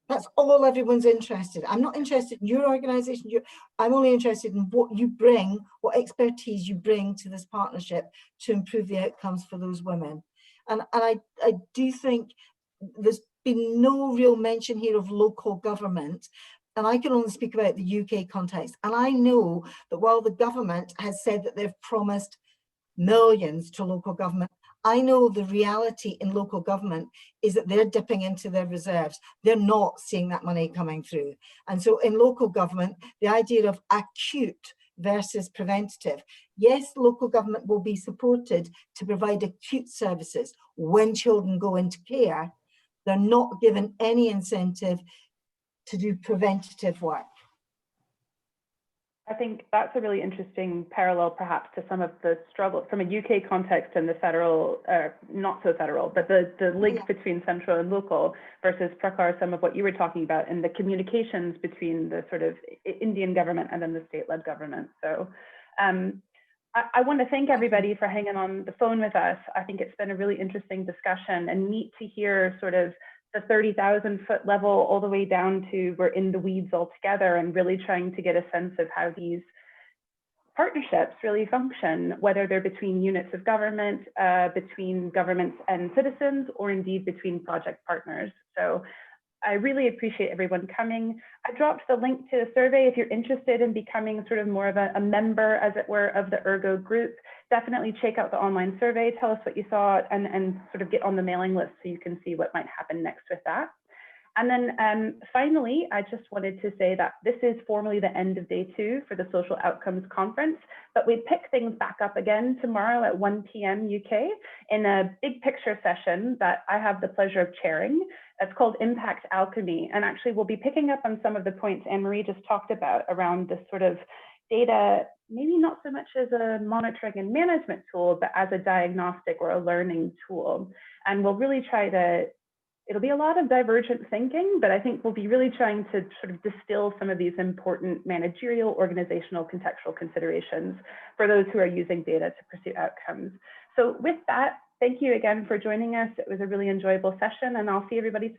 that's all everyone's interested. I'm not interested in your organization. I'm only interested in what you bring, what expertise you bring to this partnership to improve the outcomes for those women. And I do think there's been no real mention here of local government. And I can only speak about the UK context. And I know that while the government has said that they've promised millions to local government, I know the reality in local government is that they're dipping into their reserves. They're not seeing that money coming through. And so in local government, the idea of acute versus preventative. Yes, local government will be supported to provide acute services when children go into care. They're not given any incentive to do preventative work. I think that's a really interesting parallel perhaps to some of the struggle from a UK context and the federal, not so federal, but the link between central and local versus Prakhar, some of what you were talking about and the communications between the sort of Indian government and then the state-led government. So I want to thank everybody for hanging on the phone with us. I think it's been a really interesting discussion and neat to hear sort of the 30,000 foot level all the way down to we're in the weeds altogether and really trying to get a sense of how these partnerships really function, whether they're between units of government, between governments and citizens, or indeed between project partners. So I really appreciate everyone coming. I dropped the link to the survey if you're interested in becoming sort of more of a member, as it were, of the Ergo group. Definitely check out the online survey, tell us what you thought, and sort of get on the mailing list so you can see what might happen next with that. And then finally, I just wanted to say that this is formally the end of day 2 for the Social Outcomes Conference, but we pick things back up again tomorrow at 1 p.m. UK in a big picture session that I have the pleasure of chairing. It's called Impact Alchemy. And actually we'll be picking up on some of the points Anne-Marie just talked about around this sort of data, maybe not so much as a monitoring and management tool, but as a diagnostic or a learning tool. And we'll really try to, it'll be a lot of divergent thinking, but I think we'll be really trying to sort of distill some of these important managerial, organizational, contextual considerations for those who are using data to pursue outcomes. So with that, thank you again for joining us. It was a really enjoyable session, and I'll see everybody